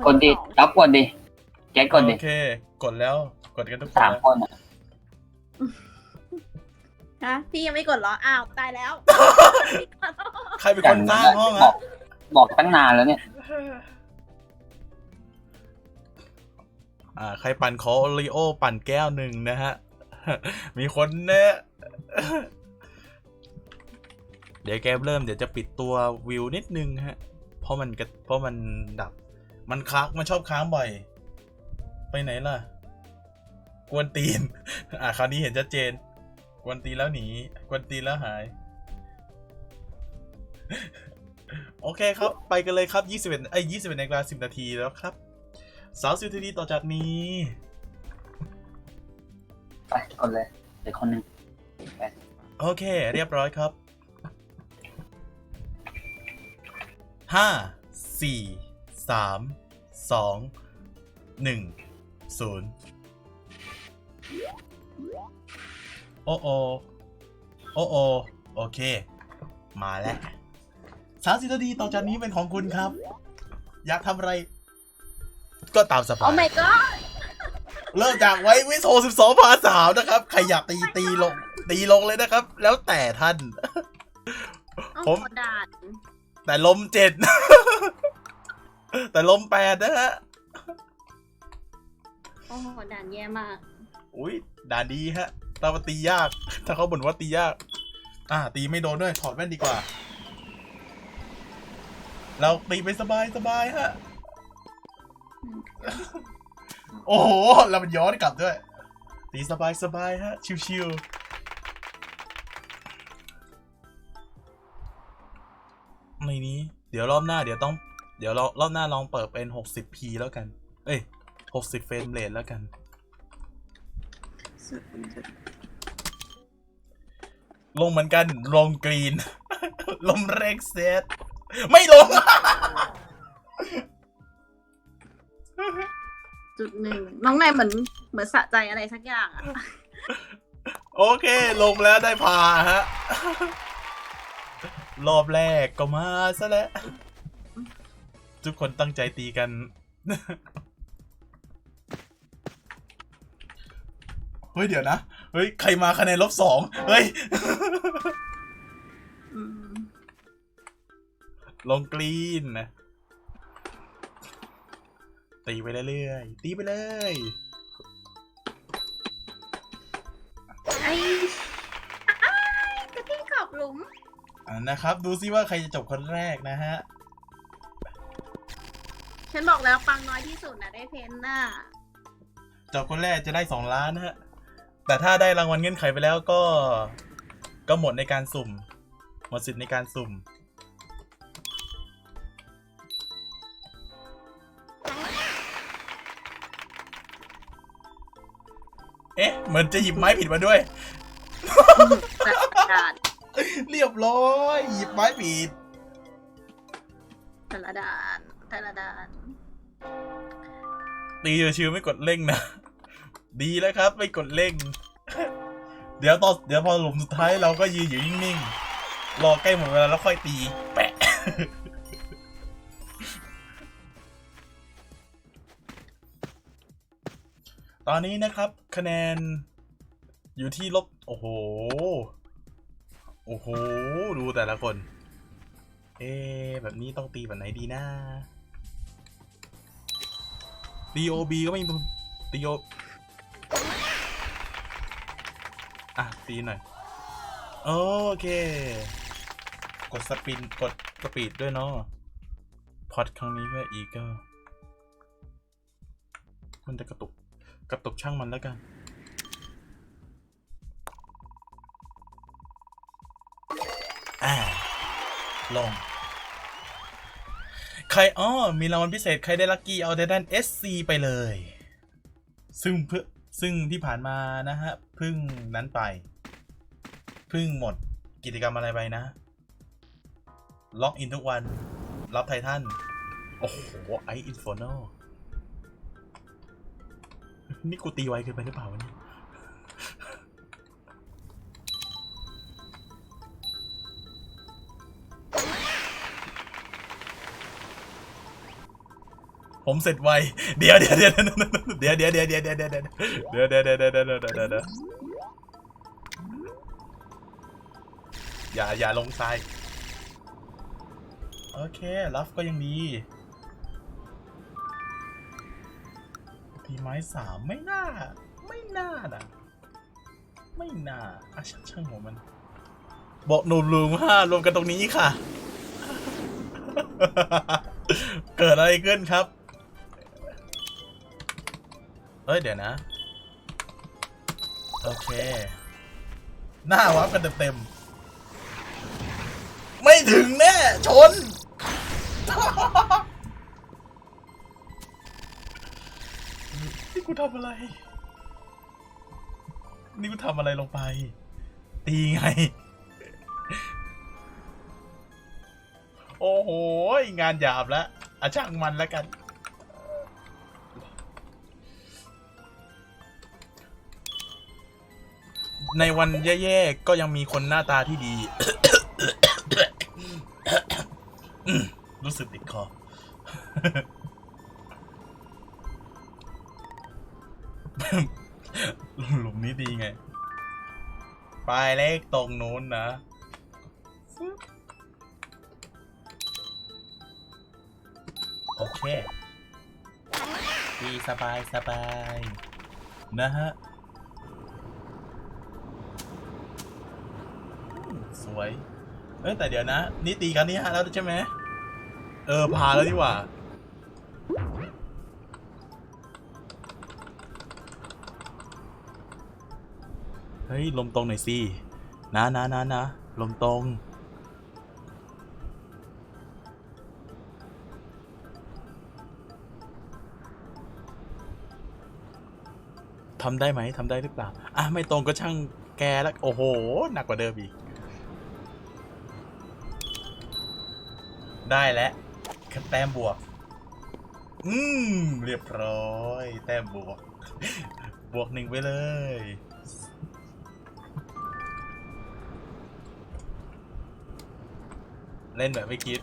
ก ดดิ สอง ตอบกดดิแกกดดิ โอเคกดแล้วกดกันทุกคน 3 แล้ว คนอะ ฮะพี่ยังไม่กดเหรออ้าวตายแล้ว ใครเป็นคนสร้างห้อง บอ ฮะ กบอกตั้งนานแล้วเนี่ย ใครปั่นขอโอริโอปั่นแก้ว1นะฮะ มีคนเนี่ยเดี๋ยวเกมเริ่มเดี๋ยวจะปิดตัววิวนิดนึงฮะเพราะมันดับมันค้างมันชอบค้างบ่อยไปไหนล่ะกวนตีน คราวนี้เห็นชัดเจนกวนตีนแล้วหนีกวนตีนแล้วหาย โอเคครับไปกันเลยครับ21 นาฬิกา 10 นาทีแล้วครับ30 นาทีต่อจากนี้ ไปกดเลยเดี๋ยวคนหนึ่ง โอเคเรียบร้อยครับ5 4 3 2 1 0โอ้โอเคมาแล้ว30 นาทีต่อจากนี้เป็นของคุณครับอยากทำอะไรก็ตามสบา โอ้ ย my god เริ่มจากไว้วิโซ12 พาสาวนะครับใครอยากตีลงเลยนะครับ แล้วแต่ท่าน โอ้ ผม โหด่าน แต่ลม 7 แต่ลม 8 นะฮะ โอ้โหด่านแย่มาก อุ้ยด่าดีฮะแต่ว่าตียาก ถ้าเขาบ่นว่าตียาก ตีไม่โดนด้วย ถอดแว่นดีกว่า เราตีไปสบายฮะ โอ้โห แล้วมันย้อนกลับด้วย ตีสบายฮะ ชิวๆในนี้ เดี๋ยวรอบหน้าเดี๋ยวรอบหน้าลองเปิดเป็น 60p แล้วกัน เอ้ย 60 เฟรมเรทแล้วกัน ลงเหมือนกัน ลงกรีน ลมเร็กเซตไม่ลง 1 น้องนายเหมือนสะใจอะไรสักอย่างอะ โอเค ลงแล้วได้พาฮะ รอบแรกก็มาซะแล้ว ทุกคนตั้งใจตีกัน เฮ้ย เดี๋ยวนะ เฮ้ย ใครมาคะแนน-2 เฮ้ย อืม ลงกรีนนะ ตีไปเรื่อยๆตีไปเลย ไอ้กระที่ขอบหลุม นะครับ ดูซิว่าใครจะจบคนแรกนะฮะ ฉันบอกแล้วปังน้อยที่สุดนะได้เพนน่ะ จบคนแรกจะได้2 ล้านนะฮะ แต่ถ้าได้รางวัลเงื่อนไขไปแล้วก็หมดในการสุ่ม หมดสิทธิ์ในการสุ่ม เอ๊ะ เหมือนจะหยิบไม้ผิดมาด้วย แต่ด่าน เรียบร้อย หยิบไม้ผิด แต่ละด่าน ตีชิวๆไม่กดเร่งนะ ดีแล้วครับ ไม่กดเร่ง เดี๋ยวพอหลุมสุดท้ายเราก็ยืนอยู่นิ่งๆ รอใกล้หมดเวลาแล้วค่อยตี แปะ ตอนนี้นะครับคะแนนอยู่ที่ลบโอ้โห ดูแต่ละคน แบบนี้ต้องตีแบบไหนดีนะ DOB ก็ไม่มีตีโออ่ะตีหน่อยโอเคกดสปินกดสปีดด้วยเนาะพอดครั้งนี้เพื่ออีเกิลมันจะกระตุกช่างมันแล้วกันลงใครมีรางวัลพิเศษใครได้ลัคกี้เอาไททัน SC ไปเลยซึ่งที่ผ่านมานะฮะพึ่งนั้นไปพึ่งหมดกิจกรรมอะไรไปนะล็อกอินทุกวันรับไททันโอ้โหไออินฟอร์โนนี่กูตีไวเกินไปหรือเปล่าวะเนี่ยผมเสร็จไวเดี๋ยวอย่าลงทรายโอเครับก็ยังดีทีไม้3ไม่น่านะไม่น่าอ่ะช่างหัวมันบอกหนูลุง5รวมกันตรงนี้ค่ะ เกิดอะไรขึ้นครับเอ้ยเดี๋ยวนะโอเคหน้าวับกันเต็มไม่ถึงแน่ชน นี่กูทำอะไรลงไปตีไงโอ้โหงานหยาบแล้วอ่ะช่างมันแล้วกันในวันแย่ๆก็ยังมีคนหน้าตาที่ดี รู้สึกติดคอ หลุมนี้ดีไงปลายเลขตรงนู้นนะโอเคดีสบายนะฮะสวยแต่เดี๋ยวนะนี่ตีกันนี่ฮะแล้วใช่ไหมพาแล้วดีกว่าเฮ้ยลมตรงหน่อยสินะลมตรงทำได้ไหมทำได้หรือเปล่าไม่ตรงก็ช่างแกแล้วโอ้โหหนักกว่าเดิมอีกได้แล้วแต้มบวกเรียบร้อยแต้มบวก บวก1ไปเลยเล่นแบบไม่คิด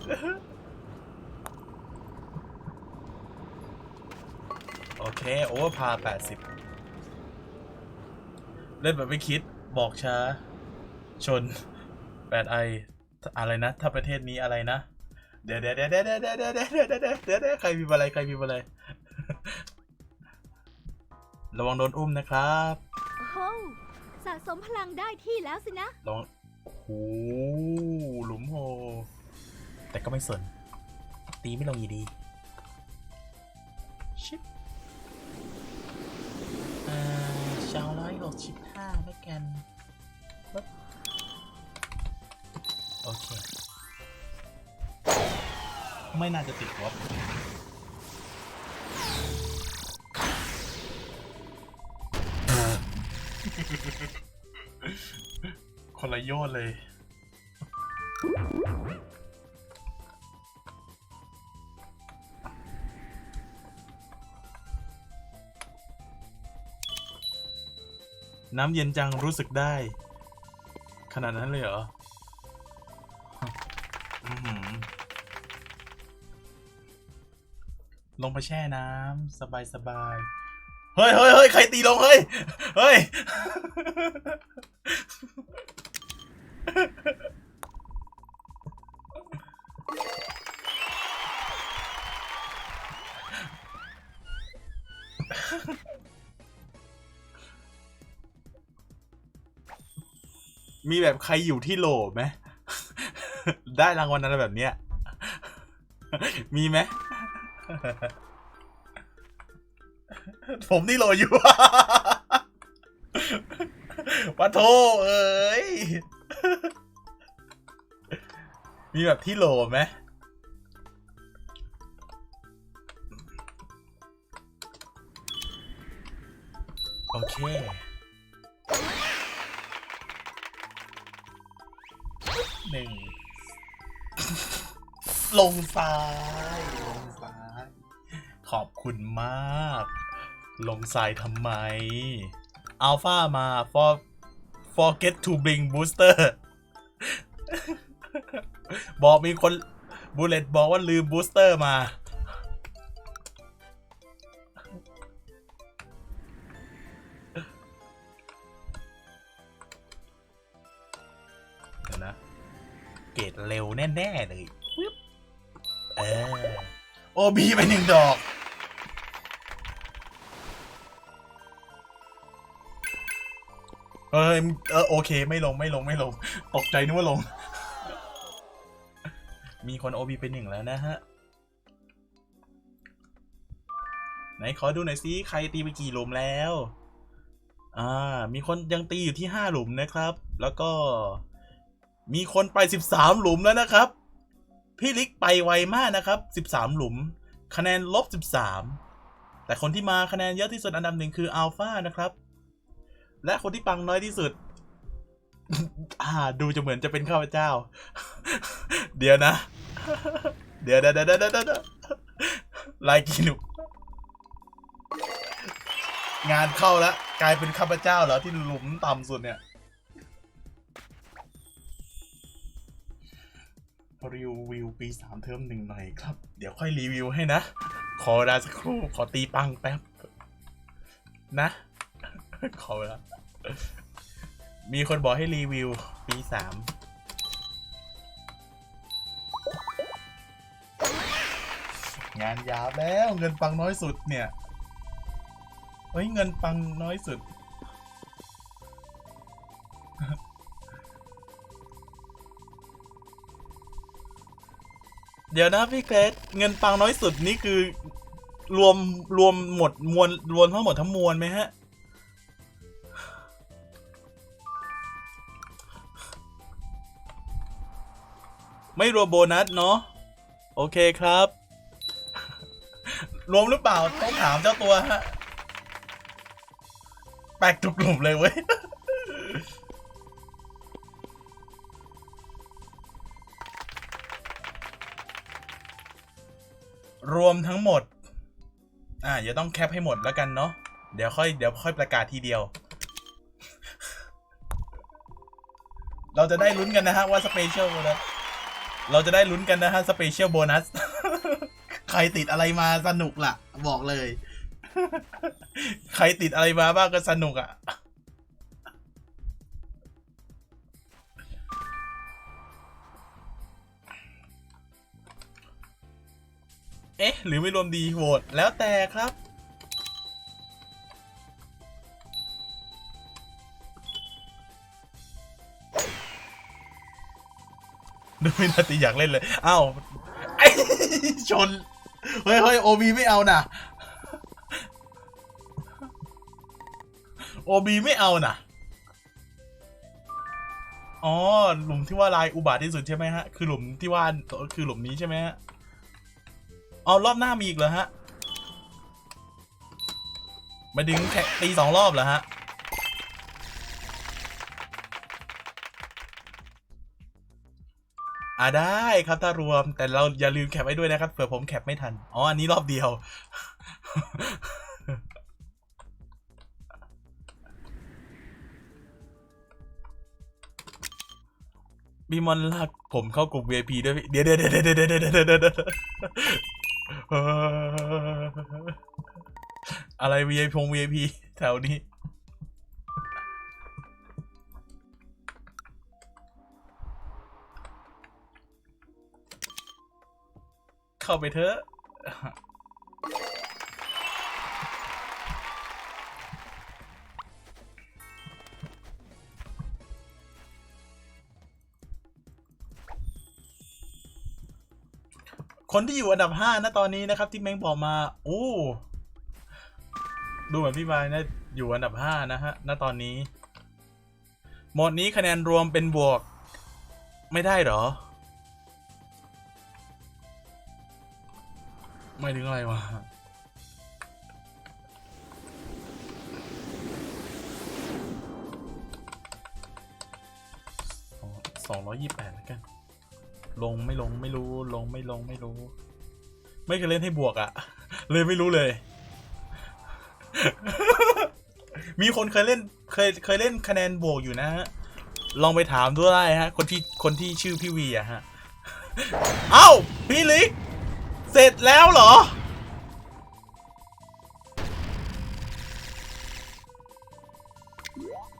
โอเคโอเวอร์พา80เล่นแบบไม่คิดบอกช้าชน8ไออะไรนะถ้าประเทศนี้อะไรนะเดี๋ยวใครมีอะไรระวังโดนอุ้มนะครับโอ้โหสะสมพลังได้ที่แล้วสินะระวังโอ้โหหลุมโหแต่ก็ไม่สนตีไม่ลงอยู่ดีชิปชาว165แล้วกันโอเคไม่น่าจะติดวะคนละโยนเลยน้ำเย็นจังรู้สึกได้ขนาดนั้นเลยเหรอลงไปแช่น้ำสบายเฮ้ยใครตีลงเฮ้ย มีแบบใครอยู่ที่โหลไหม ได้รางวัลอะไรแบบเนี้ย มีไหม ผมนี่โหลอยู่ ปะโทเอ้ย มีแบบที่โหลไหม โอเค หนึ่ง ลงซ้าย ลงซ้าย ขอบคุณมาก ลงซ้ายทำไม อัลฟามา forget to bring booster บอกมีคนบูเลตบอกว่าลืมบูสเตอร์มา เดี๋ยวนะ เกรดเร็วแน่ ๆ เลยปึ๊บโอบีไปหนึ่งดอก โอเค ไม่ลง ตกใจนึกว่าลง มีคน OB เป็นหนึ่งแล้วนะฮะ ไหนขอดูหน่อยซิใครตีไปกี่หลุมแล้ว มีคนยังตีอยู่ที่5หลุมนะครับ แล้วก็ มีคนไป13หลุมแล้วนะครับ พี่ลิกไปไวมากนะครับ13หลุม คะแนนลบ13แต่คนที่มาคะแนนเยอะที่สุดอันดับหนึ่งคืออัลฟานะครับ และคนที่ปังน้อยที่สุด ดูจะเหมือนจะเป็นข้าพเจ้า เดี๋ยวนะ เดี๋ยวลายกินุงานเข้าแล้วกลายเป็นข้าพเจ้าเหรอที่หลุมต่ำสุดเนี่ยรีวิวปี3เทอม1หน่อยครับเดี๋ยวค่อยรีวิวให้นะ ขอเวลาสักครู่ขอตีปังแป๊บนะ ขอเวลามีคนบอกให้รีวิวปี3งานยาวแล้วเงินปังน้อยสุดเนี่ยเฮ้ยเงินปังน้อยสุด เดี๋ยวนะพี่เกรซเงินปังน้อยสุดนี่คือรวมหมดมวลรวมทั้งหมดทั้งมวลไหมฮะไม่รวมโบนัสเนาะโอเคครับ รวมหรือเปล่าต้องถามเจ้าตัวฮะแปลกทุกกลุ่มเลยเว้ย รวมทั้งหมดอย่าต้องแคปให้หมดแล้วกันเนาะเดี๋ยวค่อยประกาศทีเดียว เราจะได้ลุ้นกันนะฮะว่าสเปเชียลโบนัสเราจะได้ลุ้นกันนะฮะสเปเชียลโบนัส ใครติดอะไรมาสนุกล่ะบอกเลย ใครติดอะไรมาบ้างก็สนุกอ่ะ เอ๊ะหรือไม่รวมดีโหวตแล้วแต่ครับดูไม่นาตีอยากเล่นเลยอ้าวไอ้ ชนเฮ้ยโอบีไม่เอานะโอบีไม่เอานะอ๋อหลุมที่ว่าลายอุบาทที่สุดใช่ไหมฮะคือหลุมที่ว่าคือหลุมนี้ใช่ไหมฮะเอารอบหน้ามีอีกเหรอฮะมาดึงแข่ตี2 รอบเหรอฮะได้ครับถ้ารวมแต่เราอย่าลืมแคปไว้ด้วยนะครับเผื่อผมแคปไม่ทันอ๋ออันนี้รอบเดียว บีมอนลากผมเข้ากลุ่ม VIP ด้วยเดี๋ยวอะไร VIP แถวนี้เข้าไปเถอะ คนที่อยู่อันดับ5นะตอนนี้นะครับที่แมงบอกมาโอ้ดูเหมือนพี่ไม้นะอยู่อันดับ5นะฮะณตอนนี้โหมดนี้คะแนนรวมเป็นบวกไม่ได้เหรอไม่ถึงอะไรวะ228แล้วกันลงไม่ลงไม่รู้ลงไม่ลงไม่รู้ไม่เคยเล่นให้บวกอะเลยไม่รู้เลย มีคนเคยเล่นเคยเล่นคะแนนบวกอยู่นะฮะลองไปถามดูได้ฮะคนที่ชื่อพี่วีอะฮะ เอ้าพี่ลิกเสร็จแล้วเหรอ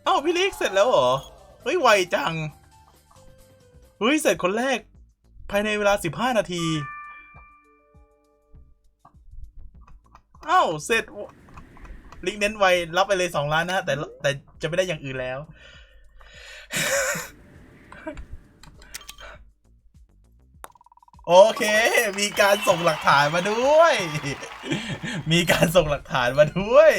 เอ้าพี่ลิกเสร็จแล้วเหรอเฮ้ยไวจังเฮ้ยเสร็จคนแรกภายในเวลา15นาทีเอ้าเสร็จลิงเน้นไวรับไปเลย2 ล้านนะฮะแต่จะไม่ได้อย่างอื่นแล้ว โอเคมีการส่งหลักฐานมาด้วย มีการส่งหลักฐานมาด้วย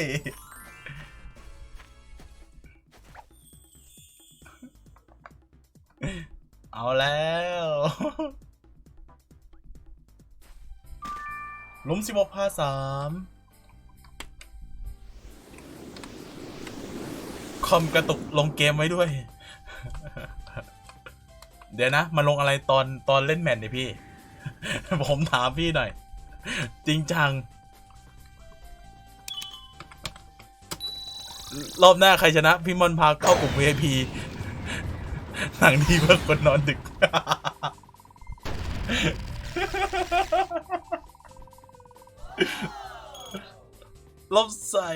เอาแล้วล้ม16 พา 3คอมกระตุกลงเกมไว้ด้วย เดี๋ยวนะมาลงอะไรตอนเล่นแมตช์เนี่ยพี่ ผมถามพี่หน่อย จริงจัง รอบหน้าใครชนะ พี่มอนพาเข้ากลุ่ม VIP หนังดีเพื่อคนนอนดึก ลมใส่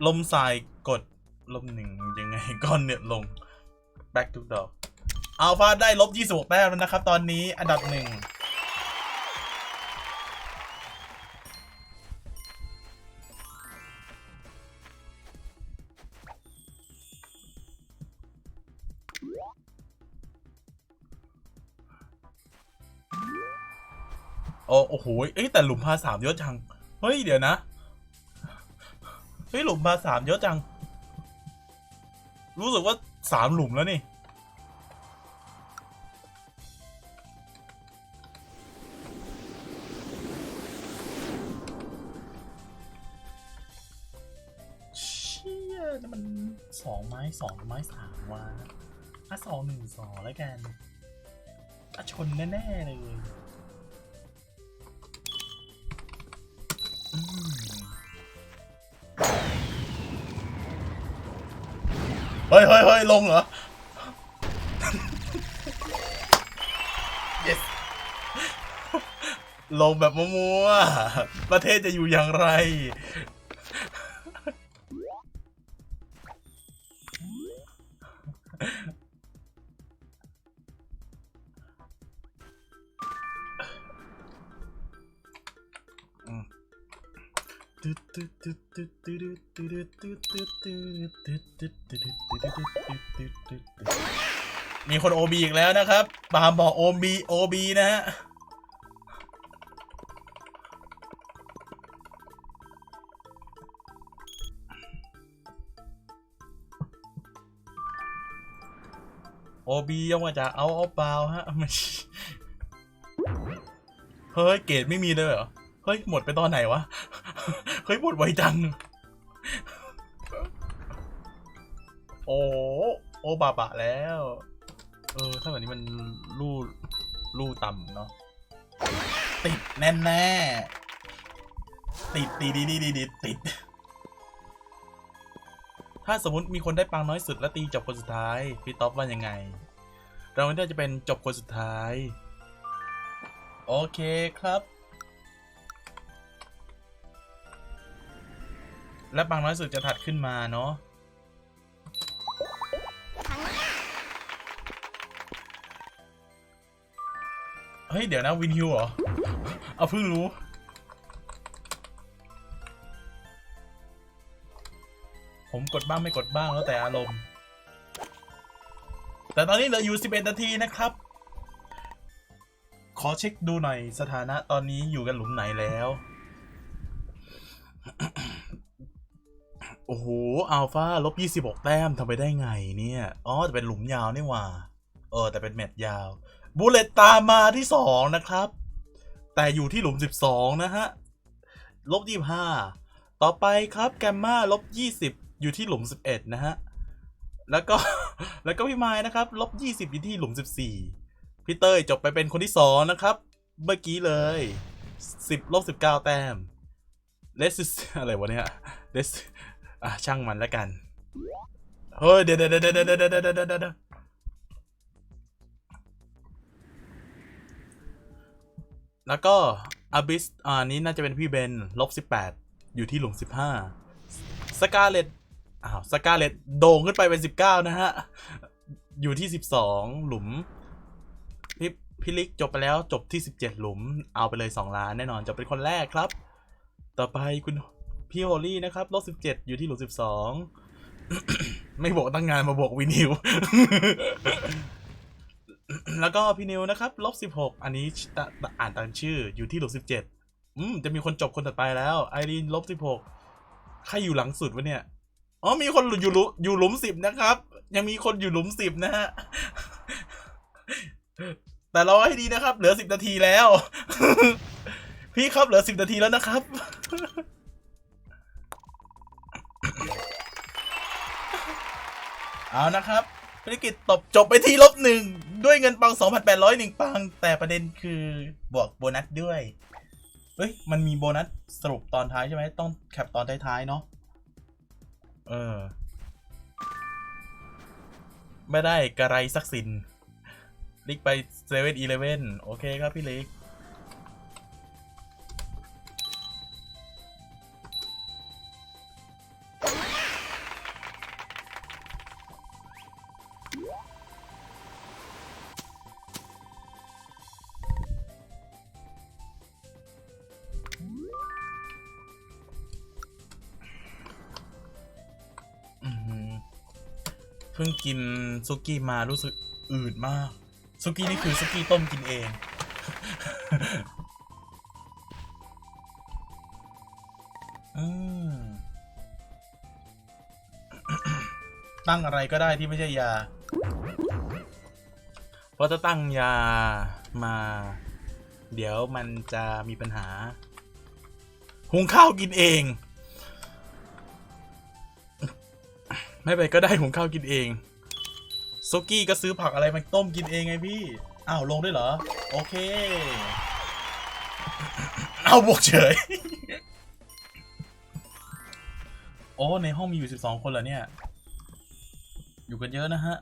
ลมใส่กดลบ1ยังไงก้อนเนี่ยลง back to dog อัลฟาได้ลบ26 แต้มแล้วนะครับตอนนี้อันดับ1โอ้โหเอ้ยแต่หลุมพา3เยอะจังเฮ้ยเดี๋ยวนะเฮ้ยหลุมพา3เยอะจังรู้สึกว่า3หลุมแล้วนี่เชี่ยนี่มัน2 ไม้2 ไม้ 3ว่ะ2 1 2แล้วกันชนแน่ๆเลยเฮ้ยลงเหรอ yes ลงแบบมัวๆประเทศจะอยู่อย่างไรมีคนโอบีอีกแล้วนะครับปาล์มบอกโอบีนะฮะโอบีย่อมาจากเอาเปล่าฮะไม่เฮ้ยเกรดไม่มีเลยเหรอเฮ้ยหมดไปตอนไหนวะเฮ้ยหมดไวจังโอ้บาแล้วถ้าแบบนี้มันลู่ต่ำเนาะติดแน่ติดติดถ้าสมมติมีคนได้ปังน้อยสุดแล้วตีจบคนสุดท้ายพี่ต๊อบว่ายังไงเราไม่ได้จะเป็นจบคนสุดท้ายโอเคครับและปังน้อยสุดจะถัดขึ้นมาเนาะเฮ้ยเดี๋ยวนะวินฮิวเหรอเอาเพิ่งรู้ผมกดบ้างไม่กดบ้างแล้วแต่อารมณ์แต่ตอนนี้เหลืออยู่11 นาทีนะครับ ขอเช็คดูหน่อยสถานะตอนนี้อยู่กันหลุมไหนแล้ว โอ้โหอัลฟาลบ26แต้มทำไปได้ไงเนี่ยอ๋อแต่เป็นหลุมยาวนี่หว่าแต่เป็นแมตช์ยาวบูเลตตามมาที่2นะครับแต่อยู่ที่หลุม12นะฮะลบ25ต่อไปครับแกมมาลบ20อยู่ที่หลุม11นะฮะแล้วก็ แล้วก็พี่ไม้นะครับลบ20อยู่ที่หลุม14พี่เต้ยจบไปเป็นคนที่2นะครับเมื่อกี้เลย10ลบ19แต้มเลสอะไรวะเนี่ยเลสช่างมันแล้วกันเฮ้ยเดี๋ยวแล้วก็อาบิสนี้น่าจะเป็นพี่เบนลบ18อยู่ที่หลุม15สกาเลตสกาเลตโด่งขึ้นไปเป็น19นะฮะอยู่ที่12หลุมพี่ลิกจบไปแล้วจบที่17หลุมเอาไปเลย2ล้านแน่นอนจะเป็นคนแรกครับต่อไปคุณพี่โฮลี่นะครับลบ17อยู่ที่หลุม12 ไม่บอกตั้งงานมาบอกวินิว แล้วก็พี่นิวนะครับลบ16อันนี้อ่านตามชื่ออยู่ที่หลุม17จะมีคนจบคนถัดไปแล้วไอรีนลบ16ใครอยู่หลังสุดวะเนี่ยอ๋อมีคนอยู่หลุม10นะครับยังมีคนอยู่หลุม10นะฮะ แต่เราให้ดีนะครับเหลือ10นาทีแล้ว พี่ครับเหลือ10นาทีแล้วนะครับ เอานะครับภารกิจจบไปที่-1ด้วยเงินปัง 2,801 ปังแต่ประเด็นคือบวกโบนัสด้วยเอ้ยมันมีโบนัสสรุปตอนท้ายใช่ไหมต้องแคปตอนท้ายๆเนาะไม่ได้กระไรสักสินลิกไป7-11โอเคครับพี่ลิกเพิ่งกินซุกี้มารู้สึกอืดมากซุกี้นี่คือซุกี้ต้มกินเอง ตั้งอะไรก็ได้ที่ไม่ใช่ยาเพราะถ้าตั้งยามาเดี๋ยวมันจะมีปัญหาหุงข้าวกินเองไม่ไปก็ได้หุงข้าวกินเองซุกี้ก็ซื้อผักอะไรมาต้มกินเองไงพี่อ้าวลงด้วยเหรอโอเคเอาบวกเฉย โอ้ในห้องมีอยู่12คนเหรอเนี่ยอยู่กันเยอะนะฮะ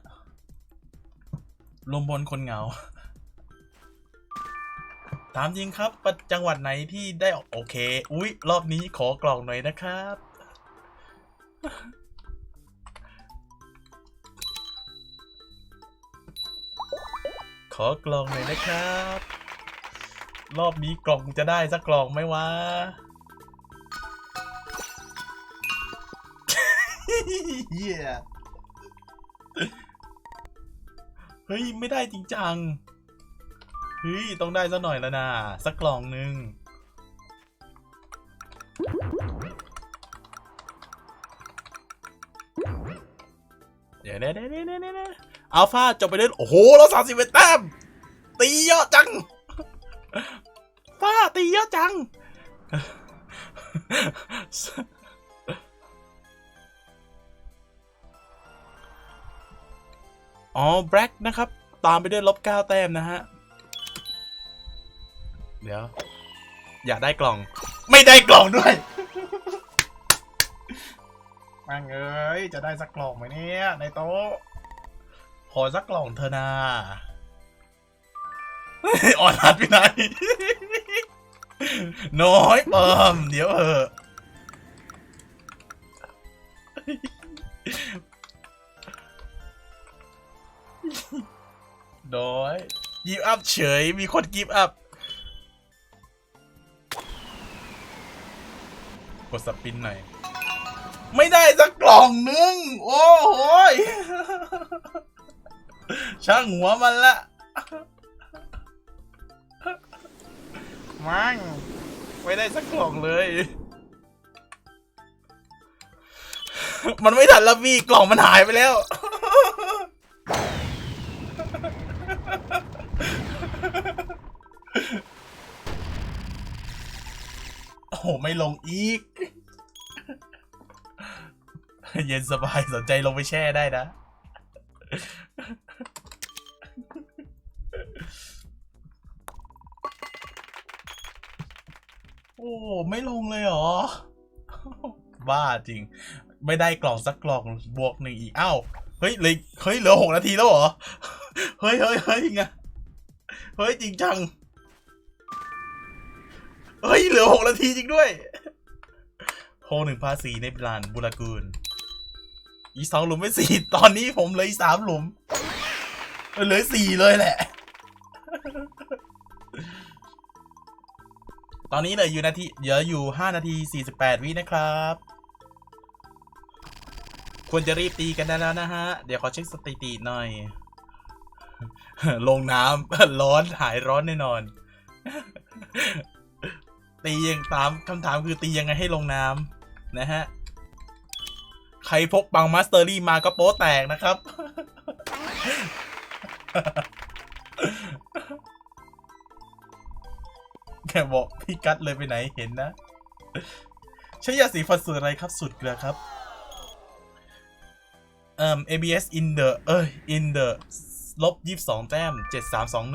รวมบนคนเหงาถามจริงครับจังหวัดไหนที่ได้โอเคอุ๊ยรอบนี้ขอกล่องหน่อยนะครับขอกล่องหน่อยนะครับรอบนี้กล่องจะได้สักกล่องไหมวะ เหี้ยเฮ้ยไม่ได้จริงจังเฮ้ยต้องได้สักหน่อยแล้วนะสักกล่องนึงเดี๋ยวอัลฟาจบไปได้โอ้โหเรา31 แต้มตีเยอะจังฟ้าตีเยอะจัง อ๋อแบล็กนะครับตามไปด้วย-9 แต้มนะฮะเดี๋ยวอยากได้กล่องไม่ได้กล่องด้วย มั่งเอ้ยจะได้สักกล่องไหมเนี่ยในโต๊ะขอสักกล่องเถอะนาอ่อนหัดไปไหน น้อยเปิมเดี๋ยวน้อยกีฟอัพเฉยมีคนกีฟอัพกดสปินหน่อยไม่ได้สักกล่องนึงโอ้โหช่างหัวมันละ มั้งไม่ได้สักกล่องเลย มันไม่ทันแล้วพี่กล่องมันหายไปแล้ว โอ้โหไม่ลงอีก เย็นสบายสนใจลงไปแช่ได้นะ โอ้ไม่ลงเลยเหรอ บ้าจริง ไม่ได้กล่องสักกล่องบวกหนึ่งอีกอ้าวเฮ้ยเลยเฮ้ยเหลือ6 นาทีแล้วเหรอ เฮ้ยไงเฮ้ยจริงจังเฮ้ยเหลือ6 นาทีจริงด้วยโฮ1ภาษีในลานบุรากูลอีก2 หลุมไม่4ตอนนี้ผมเหลืออีก3 หลุมเหลือ4เลยแหละ ตอนนี้เหลืออยู่5 นาที 48 วินะครับ ควรจะรีบตีกันได้แล้วนะฮะ เดี๋ยวขอเช็คสถิติหน่อย ลงน้ำ ร้อนหายร้อนแน่นอน ตียังตามคำถามคือตียังไงให้ลงน้ำนะฮะ ใครพกปังมาสเตอรี่มาก็โป๊แตกนะครับ แกบอกพี่กัดเลยไปไหนเห็นนะใช้ยาสีฟันสูตรอะไรครับสูตรเกลือครับABS in the -22 แต้ม7321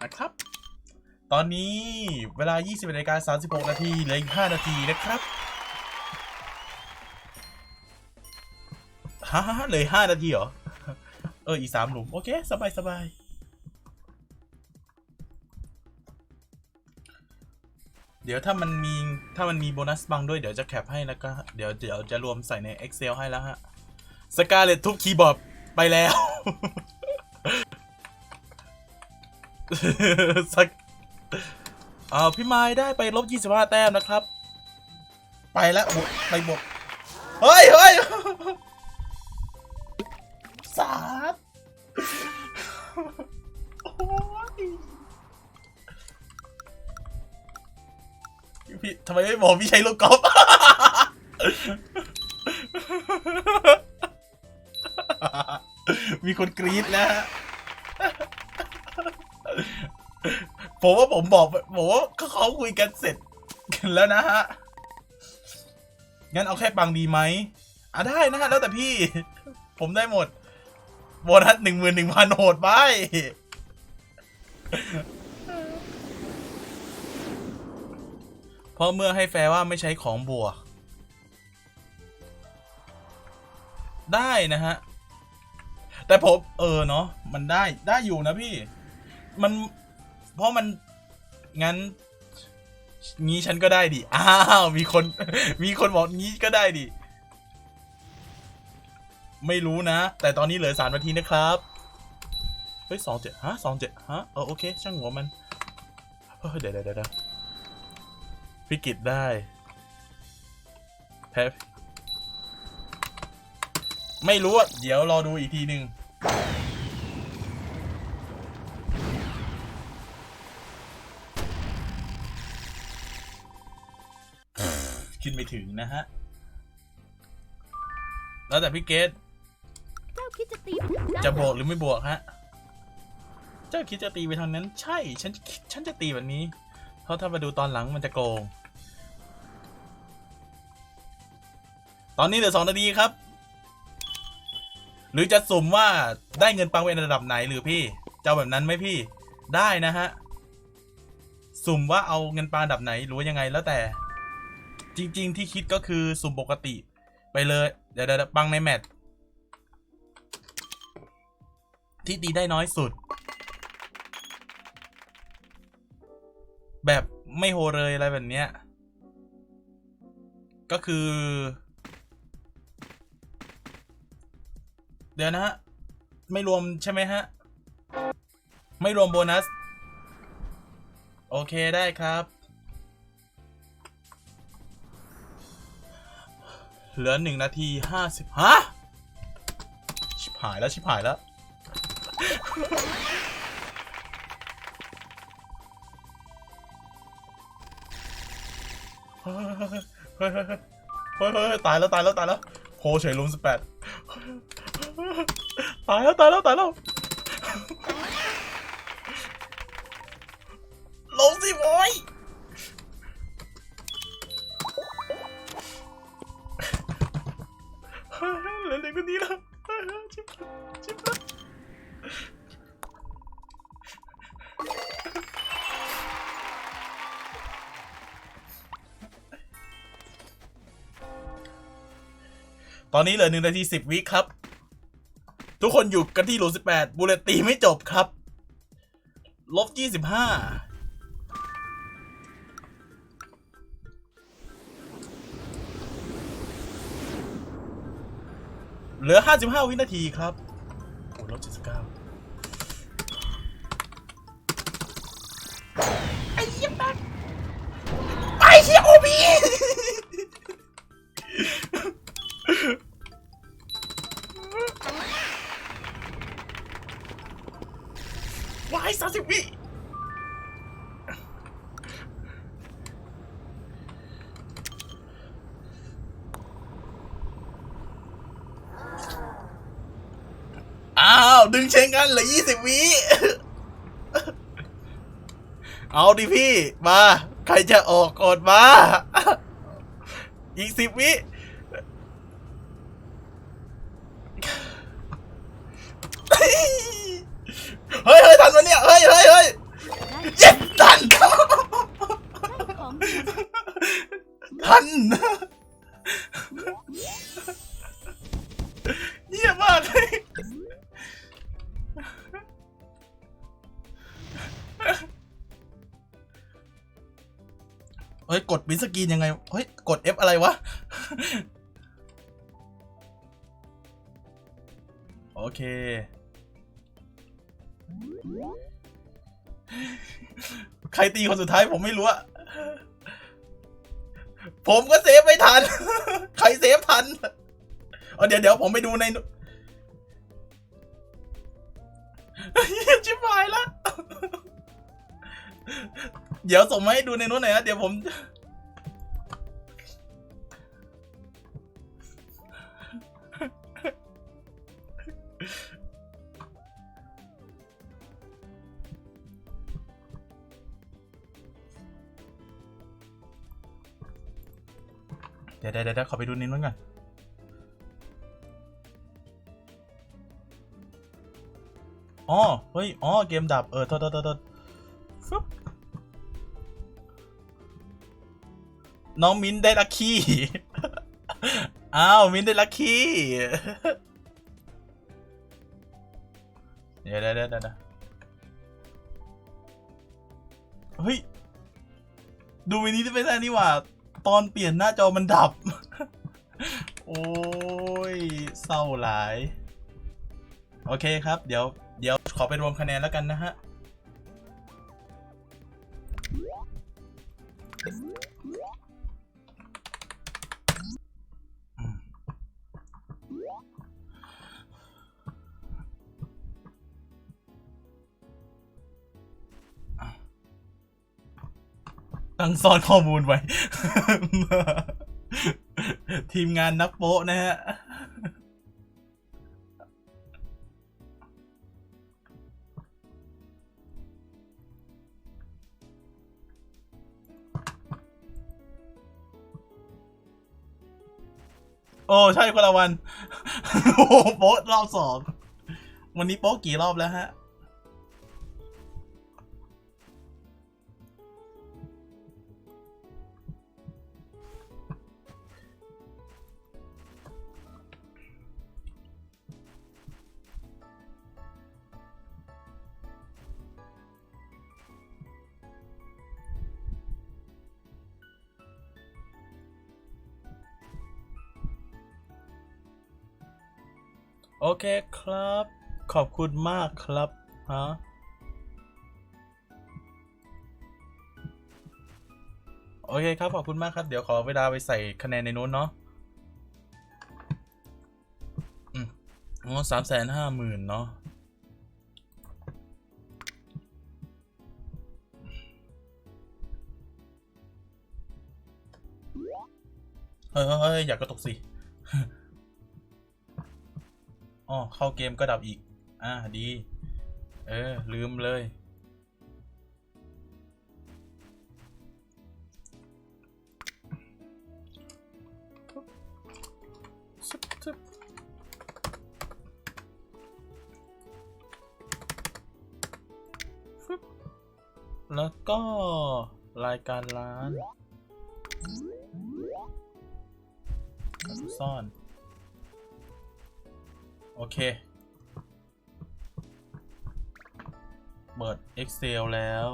นะครับตอนนี้เวลา 21:36 นาทีเหลืออีก5 นาทีนะครับฮ่าเลย5 นาทีเหรออีก3 หลุมโอเคสบายเดี๋ยวถ้ามันมีโบนัสบังด้วยเดี๋ยวจะแคปให้แล้วก็เดี๋ยวจะรวมใส่ใน Excel ให้แล้วฮะสกาเลตทุบคีย์บอร์ดไปแล้วพี่ไม้ได้ไปลบ25 แต้มนะครับไปแล้วไปบวกเฮ้ย3โอ้ยพี่ทำไมไม่บอกพี่ใช้ลูกกอล์ฟ มีคนกรี๊ดแล้วฮะ ผมว่าเขาคุยกันเสร็จกันแล้วนะฮะ งั้นเอาแค่ปังดีไหมได้นะฮะแล้วแต่พี่ ผมได้หมดโบนัส 11,000 โหดไปเพราะเมื่อให้แฟร์ว่าไม่ใช้ของบวกได้นะฮะแต่ผมเนาะมันได้อยู่นะพี่มันเพราะมันงั้นงี้ฉันก็ได้ดิอ้าวมีคนบอกงี้ก็ได้ดิไม่รู้นะแต่ตอนนี้เหลือ3 นาทีนะครับเฮ้ย27โอเคช่างหัวมันเดี๋ยวพิกิตได้แพ้ไม่รู้อ่ะเดี๋ยวรอดูอีกทีหนึ่งขึ้นไปถึงนะฮะแล้วแต่พี่เกต เจ้าคิดจะตีไปทางด้าน จะบวกหรือไม่บวกฮะเจ้าคิดจะตีไปทางนั้นใช่ฉันจะตีแบบนี้เพราะถ้ามาดูตอนหลังมันจะโกงตอนนี้เหลือ2 นาทีครับหรือจะสุ่มว่าได้เงินปังเป็นระดับไหนหรือพี่จะเอาแบบนั้นไหมพี่ได้นะฮะสุ่มว่าเอาเงินปังระดับไหนหรือว่ายังไงแล้วแต่จริงๆที่คิดก็คือสุ่มปกติไปเลยเดี๋ยวปังในแมตช์ที่ตีได้น้อยสุดแบบไม่โหเลยอะไรแบบเนี้ยก็คือเดี๋ยวนะฮะไม่รวมใช่ไหมฮะไม่รวมโบนัสโอเคได้ครับเหลือ1 นาที 50ฮะชิบหายแล้ว เฮ้ยตายแล้วโคเฉยลุม18ตายแล้วลงสิโว้ยเหลือคนนี้แล้วชิบแล้วตอนนี้เหลือ1 นาที 10 วิครับทุกคนอยู่กันที่โหล18บูเลตตีไม่จบครับ-25เหลือ55 วินาทีครับโอ้-79ไอ้เหี้ยแป๊กไอ้เหี้ยโอบีวาย30 วิอ้าวดึงเชงกันเหลือ20 วิเอาดิพี่มาใครจะออกก่อนมาอีก10 วิเฮ้ยทันวะเนี่ยเฮ้ยเย็ดทันเยี่ยมมากเลยเฮ้ยกดบินสกรีนยังไงเฮ้ยกด F อะไรวะโอเคใครตีคนสุดท้ายผมไม่รู้อะผมก็เซฟไม่ทันใครเซฟทันเดี๋ยวผมไปดูในชิบหายละเดี๋ยวส่งมาให้ดูในนู้นหน่อยนะเดี๋ยวผมเดี๋ยวขอไปดูในนู้นก่อนอ๋อเฮ้ยอ๋อเกมดับโทษฟึบน้องมิ้นได้ลัคกี้อ้าวมิ้นได้ลัคกี้เดี๋ยวเฮ้ยดูวินี้ไม่ได้นี่หว่าตอนเปลี่ยนหน้าจอมันดับโอ้ยเศร้าหลายโอเคครับเดี๋ยวขอไปรวมคะแนนแล้วกันนะฮะตั้งซ่อนข้อมูลไว้ ทีมงานนักโป๊ะนะฮะโอ้ใช่คนละวัน โอ้โป๊ะรอบ2วันนี้โป๊ะกี่รอบแล้วฮะโอเคครับขอบคุณมากครับฮะโอเคครับขอบคุณมากครับเดี๋ยวขอเวลาไปใส่คะแนนในโน้นเนาะอ๋อ350,000เนาะ เฮ้ยอย่ากระตุกสิ อ๋อเข้าเกมก็ดับอีกดีลืมเลยแล้วก็รายการร้านซ่อนโอเคเปิด Excel แล้ว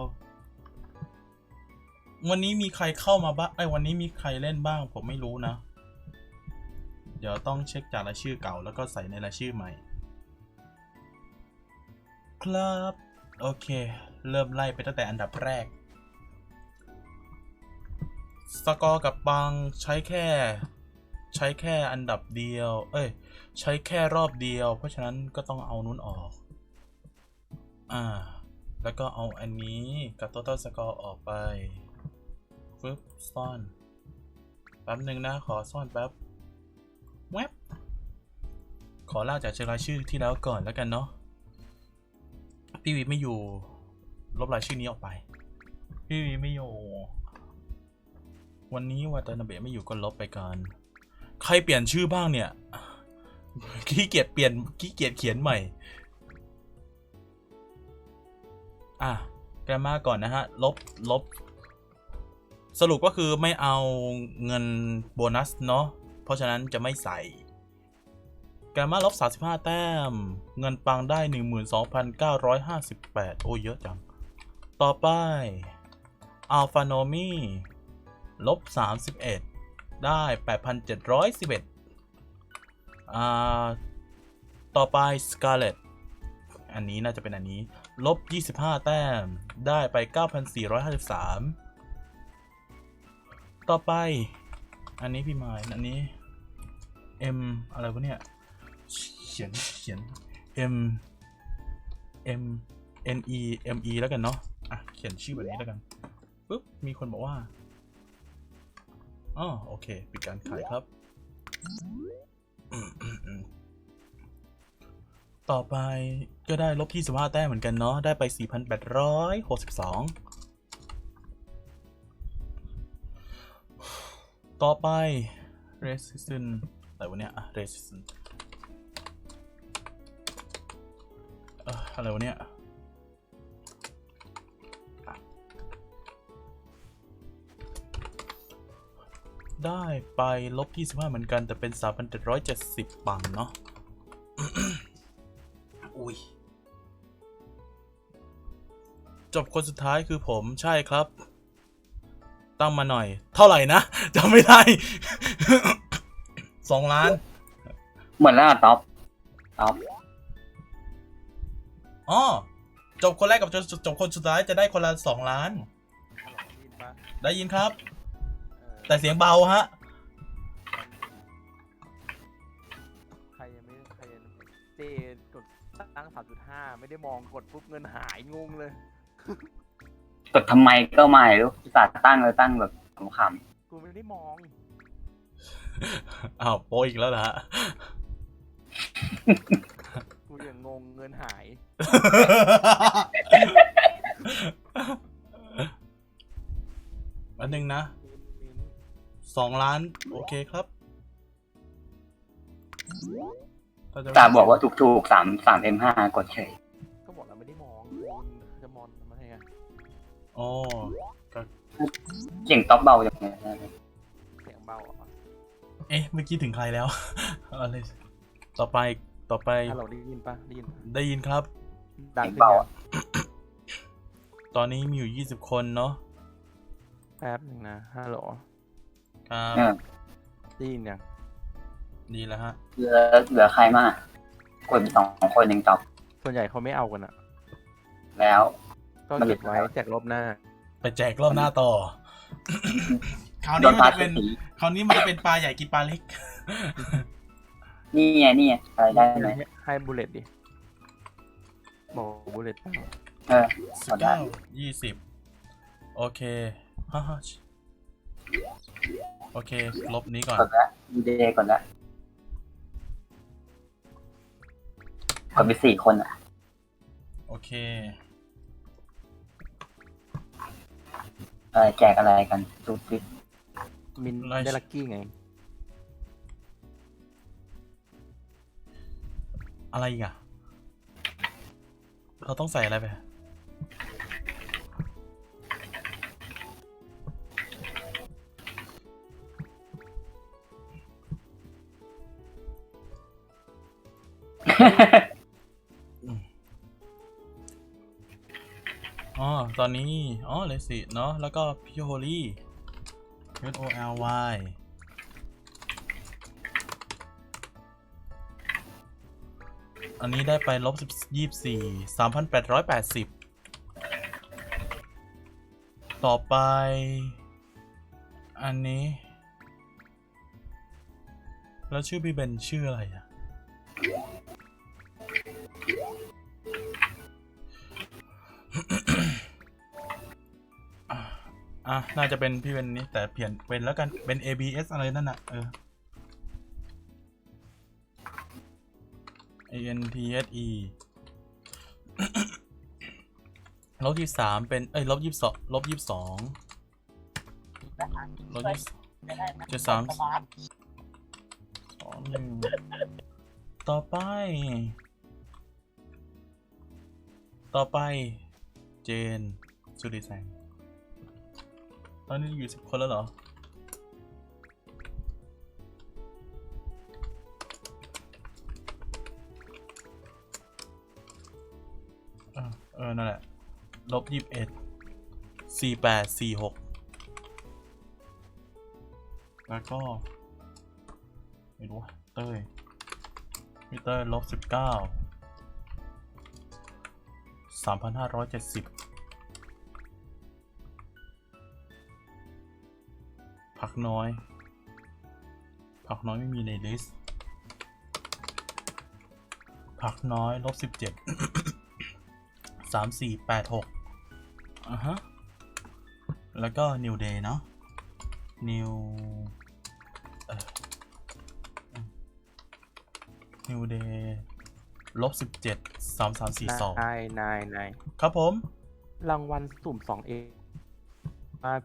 วันนี้มีใครเข้ามาบ้างวันนี้มีใครเล่นบ้างผมไม่รู้นะ เดี๋ยวต้องเช็คจากรายชื่อเก่าแล้วก็ใส่ในรายชื่อใหม่ครับโอเคเริ่มไล่ไปตั้งแต่อันดับแรกสกอร์กับปังใช้แค่อันดับเดียวใช้แค่รอบเดียวเพราะฉะนั้นก็ต้องเอานู้นออกแล้วก็เอาอันนี้กับ total score ออกไปฟึบซ่อนแป๊บหนึ่งนะขอซ่อนแป๊บแวบขอลากจากรายชื่อที่แล้วก่อนแล้วกันเนาะพี่วีไม่อยู่ลบรายชื่อนี้ออกไปพี่วีไม่อยู่วันนี้วาตานาเบะไม่อยู่ก็ลบไปก่อนใครเปลี่ยนชื่อบ้างเนี่ยขี้เกียจเขียนใหม่แกมาก่อนนะฮะลบสรุปก็คือไม่เอาเงินโบนัสเนาะเพราะฉะนั้นจะไม่ใส่แกมาลบ35แต้มเงินปังได้ 12,958 โอ้เยอะจังต่อไปอัลฟาโนมี่ลบ31ได้ 8,711ต่อไปสกาเลตอันนี้น่าจะเป็นอันนี้ลบ25แต้มได้ไป 9,453ต่อไปอันนี้พี่ไมล์อันนี้ M อะไรวะเนี่ยเขียน ME แล้วกันเนาะเขียนชื่อแบบนี้แล้วกันปุ๊บมีคนบอกว่าโอเคปิดการขายครับต่อไปก็ได้ลบ25แต้มเหมือนกันเนาะได้ไป 4,862 ต่อไป resistance อะไรวะเนี่ยresistance อะไรวะเนี่ยได้ไปลบ25เหมือนกันแต่เป็น 3,770 ปังเนาะ อุ้ยจบคนสุดท้ายคือผมใช่ครับตั้งมาหน่อยเท่าไหร่นะจำไม่ได้ 2 ล้าน เหมือนแล้วท็อปจบคนแรกกับจบคนสุดท้ายจะได้คนละ2 ล้านได้ยินครับแต่เสียงเบาฮะใครยังเจกดตั้ง 3.5 ไม่ได้มองกดปุ๊บเงินหายงงเลยกดทำไมก็ไม่รู้ศาสตร์ตั้งแบบขำ กูไม่ได้มองโปอีกแล้วนะฮะกูยังงงเงินหายอันหนึ่งนะ2 ล้านโอเคครับตาบอกว่าถูก3M5 กดเฉยก็บอกแล้วไม่ได้มองจะมองมันไงเสียงท็อปเบาจังเลยเสียงเบาเมื่อกี้ถึงใครแล้วอะไรต่อไปเราได้ยินปะได้ยินครับดังเบาตอนนี้มีอยู่20 คนเนาะแป๊บนึงนะฮัลโหลครับได้ยินยังดีแล้วฮะเหลือใครมากคน2 คนยังตอบส่วนใหญ่เขาไม่เอากันแล้วก็เก็บไว้แจกรอบหน้าไปแจกรอบหน้าต่อคราวนี้มันจะเป็นปลาใหญ่กินปลาเล็กนี่ไงอะไรได้ไหมให้บุลเลตดิบอกบุลเลต19 20โอเคฮ่า โอเค ลบนี้ก่อน กดละดีเดย์ก่อนละกดไป4 คนอ่ะ โอเค แจกอะไรกันซูซิป มิน ไล่ ได้ลักกี้ไง อะไรอีกอะเราต้องใส่อะไรไป อ๋อ ตอนนี้ อ๋อเลสิเนาะ แล้วก็พี่โฮลี่ HOLY อันนี้ได้ไป-24 3,880 ต่อไป อันนี้ แล้วชื่อพี่เบนชื่ออะไรอะ น่าจะเป็นพี่เบนนี้แต่เปลี่ยนเป็นแล้วกันเป็น ABS อะไรนั่นน่ะANTSE -23เป็น-22-23 21ต่อไปเจนสุริแสงตอนนี้อยู่10 คนแล้วเหรอนั่นแหละ-21 4846แล้วก็ไม่รู้เต้ยพี่เต้ย-19 3,570พักน้อยไม่มีในลิสต์พักน้อย-17 3486ฮะแล้วก็ New Day เนาะ New Day -17 3342 นาย ครับผม รางวัลสุ่ม2 เอง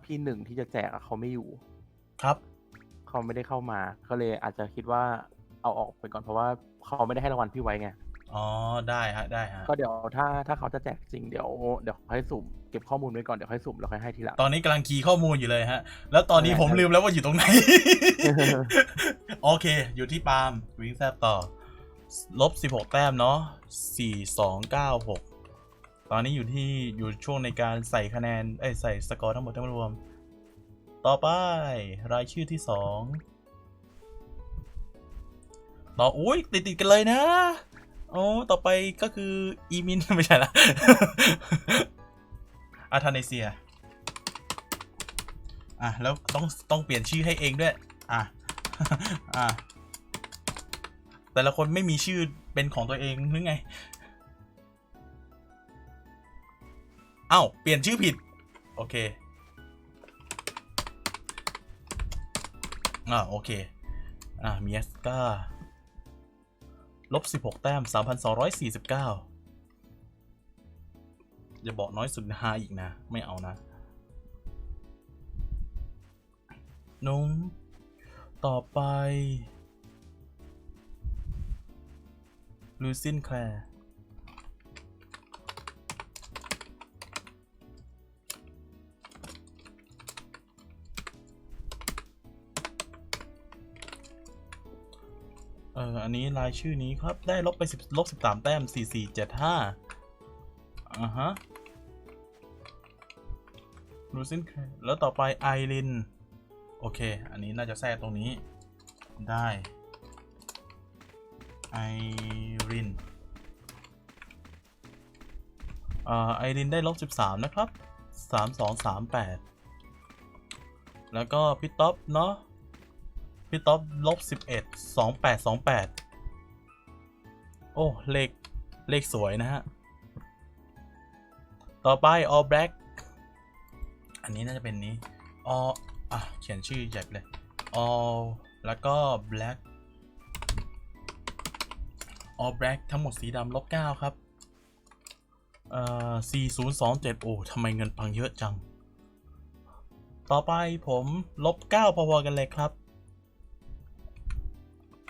พี่หนึ่งที่จะแจกเขาไม่อยู่ ครับ เขาไม่ได้เข้ามาก็เลยอาจจะคิดว่าเอาออกไปก่อนเพราะว่าเขาไม่ได้ให้รางวัลพี่ไว้ไง อ๋อได้ฮะได้ฮะ ก็เดี๋ยวถ้าเขาจะแจกจริงเดี๋ยวให้สุ่มเก็บข้อมูลไว้ก่อนเดี๋ยวค่อยสุ่มแล้วค่อยให้ทีหลัง ตอนนี้กำลังคีย์ข้อมูลอยู่เลยฮะ แล้วตอนนี้ผมลืมแล้วว่าอยู่ตรงไหน โอเค อยู่ที่ปาล์มวิ่งแซบต่อ-16 แต้มเนาะ4296ตอนนี้อยู่ช่วงในการใส่คะแนนใส่สกอร์ทั้งหมดทั้งรวมต่อไปรายชื่อที่2ต่ออุ้ยติดกันเลยนะโอ้ต่อไปก็คืออีมิน ไม่ใช่ละ อาธาเนเซียแล้วต้องเปลี่ยนชื่อให้เองด้วยแต่ละคนไม่มีชื่อเป็นของตัวเองหรือไงเปลี่ยนชื่อผิดโอเคโอเคมีเอสกา-16 แต้ม 3,249อย่าบอกน้อยสุด5อีกนะไม่เอานะนุ้งต่อไปลูซินแคลร์อันนี้รายชื่อนี้ครับได้ลบไป-13 แต้ม 4475ฮะลูซินแคลร์แล้วต่อไปไอรินโอเคอันนี้น่าจะแทรกตรงนี้ได้ไอรินได้-13นะครับ3238แล้วก็พี่ท็อปเนาะพี่ท็อป-11 2828โอ้เลขสวยนะฮะต่อไป All Black อันนี้น่าจะเป็นนี้เขียนชื่อใหญ่เลย all แล้วก็ black all black ทั้งหมดสีดำ-9ครับ4027โอ้ทำไมเงินพังเยอะจังต่อไปผม-9พอๆกันเลยครับ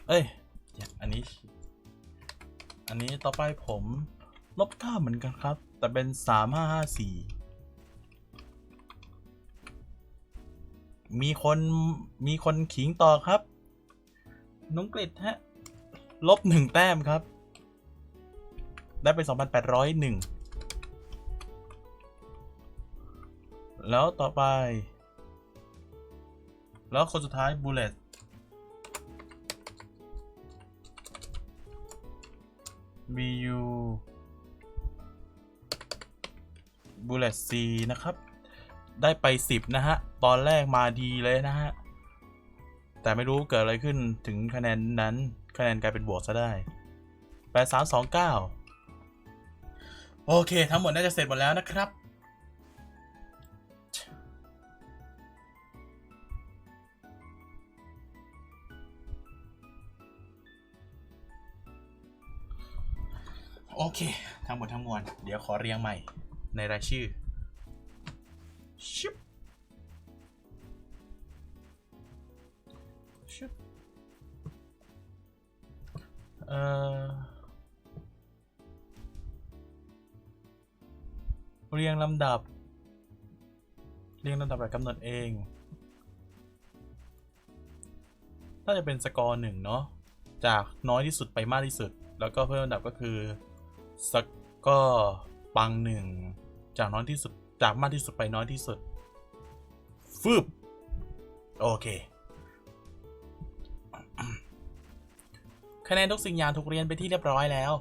เอ้ยอันนี้ต่อไปผม-9เหมือนกันครับแต่เป็น3554มีคนขิงต่อครับน้องกฤษฮะ-1แต้มครับได้ไป 2,801 แล้วต่อไปแล้วคนสุดท้ายบูเลตBU บูเลต C นะครับได้ไป10นะฮะตอนแรกมาดีเลยนะฮะแต่ไม่รู้เกิดอะไรขึ้นถึงคะแนนนั้นคะแนนกลายเป็นบวกซะได้8329โอเคทั้งหมดน่าจะเสร็จหมดแล้วนะครับโอเคทั้งหมดทั้งมวลเดี๋ยวขอเรียงใหม่ในรายชื่อชิบเรียงลำดับแบบกำหนดเองน่าจะเป็นสกอร์1เนาะจากน้อยที่สุดไปมากที่สุดแล้วก็เพิ่มลำดับก็คือสกอร์ปัง1จากน้อยที่สุดจากมากที่สุดไปน้อยที่สุดฟึบโอเคคะแนนทุกสิ่งอย่างถูกเรียนไปที่เรียบร้อยแล้ว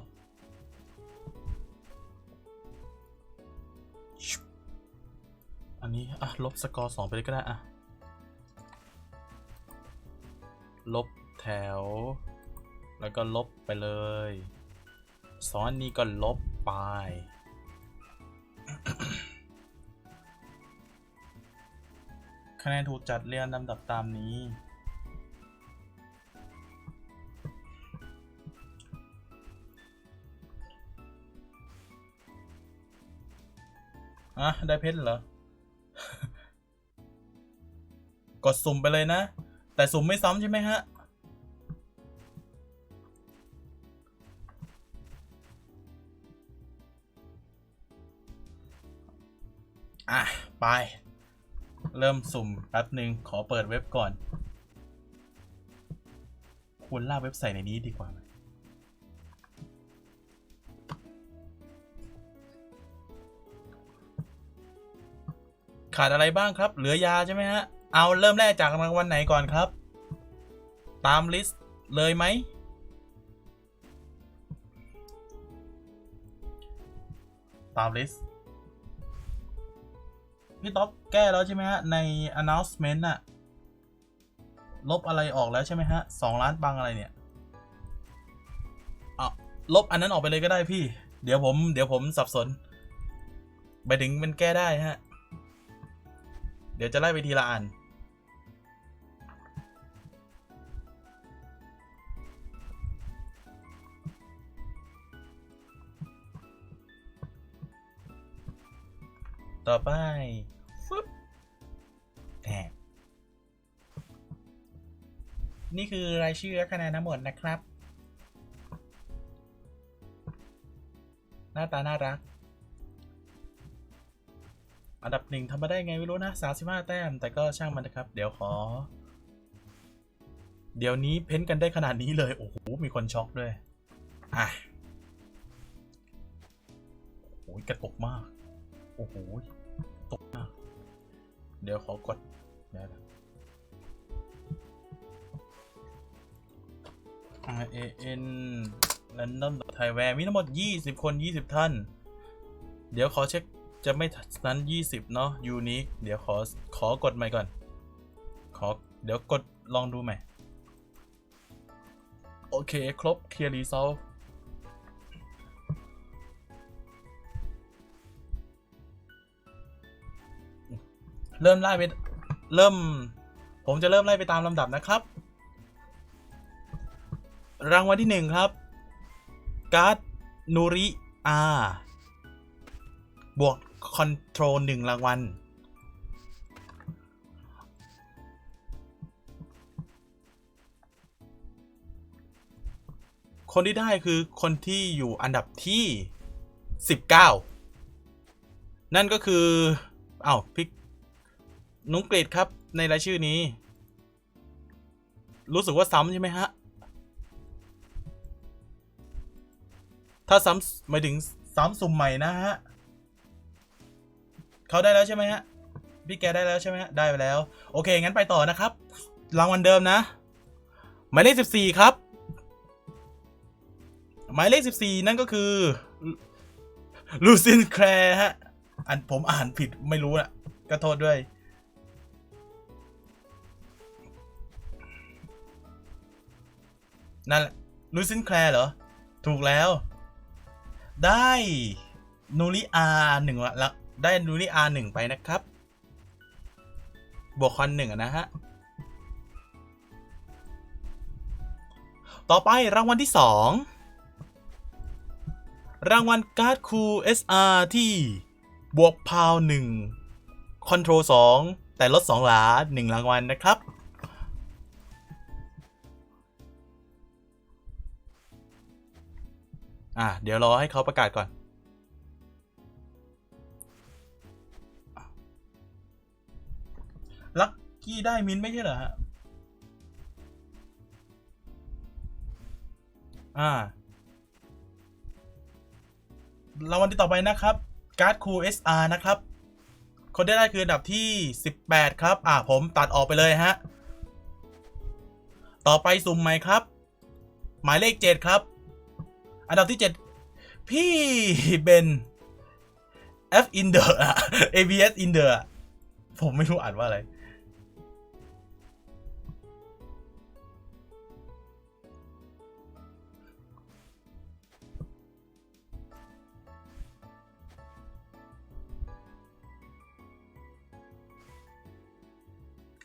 อันนี้ลบสกอร์2ไปเลยก็ได้ลบแถวแล้วก็ลบไปเลยซ้อนนี้ก็ลบไป คะแนนถูกจัดเรียงลำดับตามนี้ได้เพชรเหรอ กดสุ่มไปเลยนะแต่สุ่มไม่ซ้ำใช่ไหมฮะไปเริ่มสุ่มแป๊บหนึ่งขอเปิดเว็บก่อนควรลากเว็บใส่ในนี้ดีกว่าขาดอะไรบ้างครับเหลือยาใช่ไหมฮะเอาเริ่มแรกจากรางวัลไหนก่อนครับตามลิสต์เลยไหมตามลิสต์พี่ต๊อบแก้แล้วใช่ไหมฮะใน announcement น่ะลบอะไรออกแล้วใช่ไหมฮะ2 ล้านปังอะไรเนี่ยลบอันนั้นออกไปเลยก็ได้พี่เดี๋ยวผมสับสนไปถึงมันแก้ได้ฮะเดี๋ยวจะไล่ไปทีละอันต่อไปฟึบนี่คือรายชื่อและคะแนนทั้งหมดนะครับหน้าตาน่ารักอันดับ1ทำมาได้ไงไม่รู้นะ35 แต้มแต่ก็ช่างมันนะครับเดี๋ยวนี้เพ้นกันได้ขนาดนี้เลยโอ้โหมีคนช็อกด้วยโอ้ยกระตุกมากโอ้โหตกมากเดี๋ยวขอกดRAN Random Thailand มีทั้งหมด20 คน 20 ท่านเดี๋ยวขอเช็คจะไม่นั้น20เนาะ Unique เดี๋ยวขอกดใหม่ก่อนเดี๋ยวกดลองดูใหม่โอเคครบ Clear Result เริ่มไล่ไปเริ่ม ผมจะเริ่มไล่ไปตามลำดับนะครับ รางวัลที่ 1 ครับ การ์ดนูริอาบวกคอนโทรล1 รางวัล คนที่ได้คือคนที่อยู่อันดับที่ 19 นั่นก็คืออ้าวพี่นุ้งเกรดครับในรายชื่อนี้ รู้สึกว่าซ้ำใช่ไหมฮะ ถ้าซ้ำหมายถึงซ้ำสุ่มใหม่นะฮะเขาได้แล้วใช่ไหมฮะ พี่แกได้แล้วใช่ไหมฮะ ได้ไปแล้ว โอเค งั้นไปต่อนะครับ รางวัลเดิมนะ หมายเลข 14 ครับ หมายเลข 14 นั่นก็คือลูซินแคลร์ฮะผมอ่านผิดไม่รู้นะก็โทษด้วย นั่นแหละลูซินแคลร์เหรอ ถูกแล้ว ได้นูริอา1ละได้นูริอา1ไปนะครับ บวกคอน1นะฮะ ต่อไปรางวัลที่ 2 รางวัลการ์ดคู SR ที่บวกพาว1คอนโทรล2แต่ลด2 หลา1 รางวัลนะครับ เดี๋ยวรอให้เขาประกาศก่อน ลัคกี้ได้มินไม่ใช่เหรอฮะ รางวัลที่ต่อไปนะครับการ์ดคู SR นะครับ คนได้คืออันดับที่ 18 ครับ ผมตัดออกไปเลยฮะ ต่อไปสุ่มใหม่ครับ หมายเลข 7 ครับ อันดับที่ 7 พี่เบน F in the ABS in the ผมไม่รู้อ่านว่าอะไร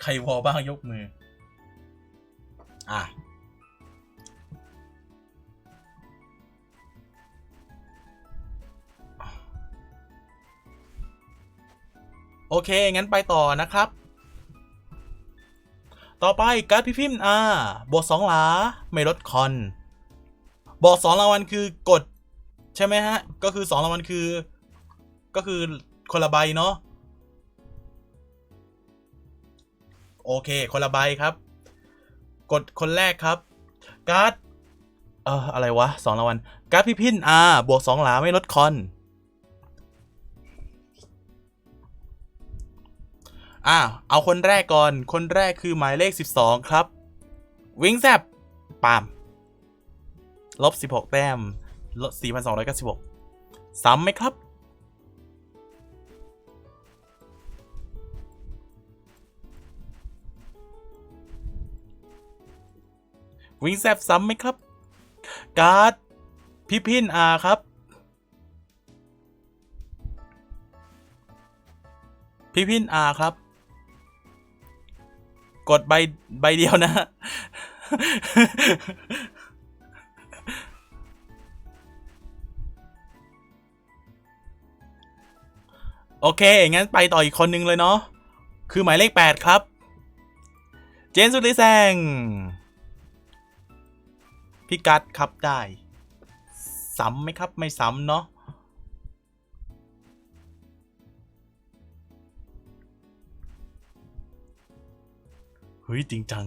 ใครวอบ้างยกมือ โอเค งั้นไปต่อนะครับ ต่อไปการ์ดพิมพ์บวก2 หลาไม่ลดคอนบอก2 รางวัลคือกดใช่ไหมฮะ ก็คือ2 รางวัลคือก็คือคนละใบเนาะโอเคคนละใบครับกดคนแรกครับการ์ดอะไรวะ2 รางวัลการ์ดพิพินบวก2 หลาไม่ลดคอนเอาคนแรกก่อนคนแรกคือหมายเลข12ครับวิงแซบปามลบ16 แต้มลด 4,296 ซ้ำไหมครับวิงแซบซ้ำไหมครับการ์ดพิพินครับพิพินครับกดใบเดียวนะ โอเคงั้นไปต่ออีกคนนึงเลยเนาะคือหมายเลข 8 ครับเจนสุริแซงพี่กัดครับได้ซ้ำไหมครับไม่ซ้ำเนาะเฮ้ยจริงจัง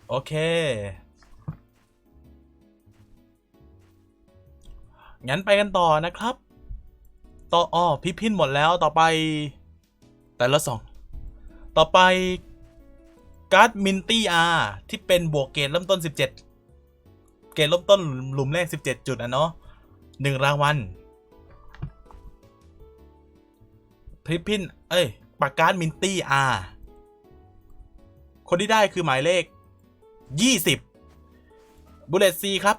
โอเคงั้นไปกันต่อนะครับพี่พินหมดแล้วต่อไปแต่ละ2ต่อไปการ์ดมินตี้ที่เป็นบวกเกรดเริ่มต้น17เกรดเริ่มต้นหลุมแรก17 จุดเนาะ1 รางวัลพิพินปากการ์ดมินตี้คนที่ได้คือหมายเลข20บุลเลตซีครับ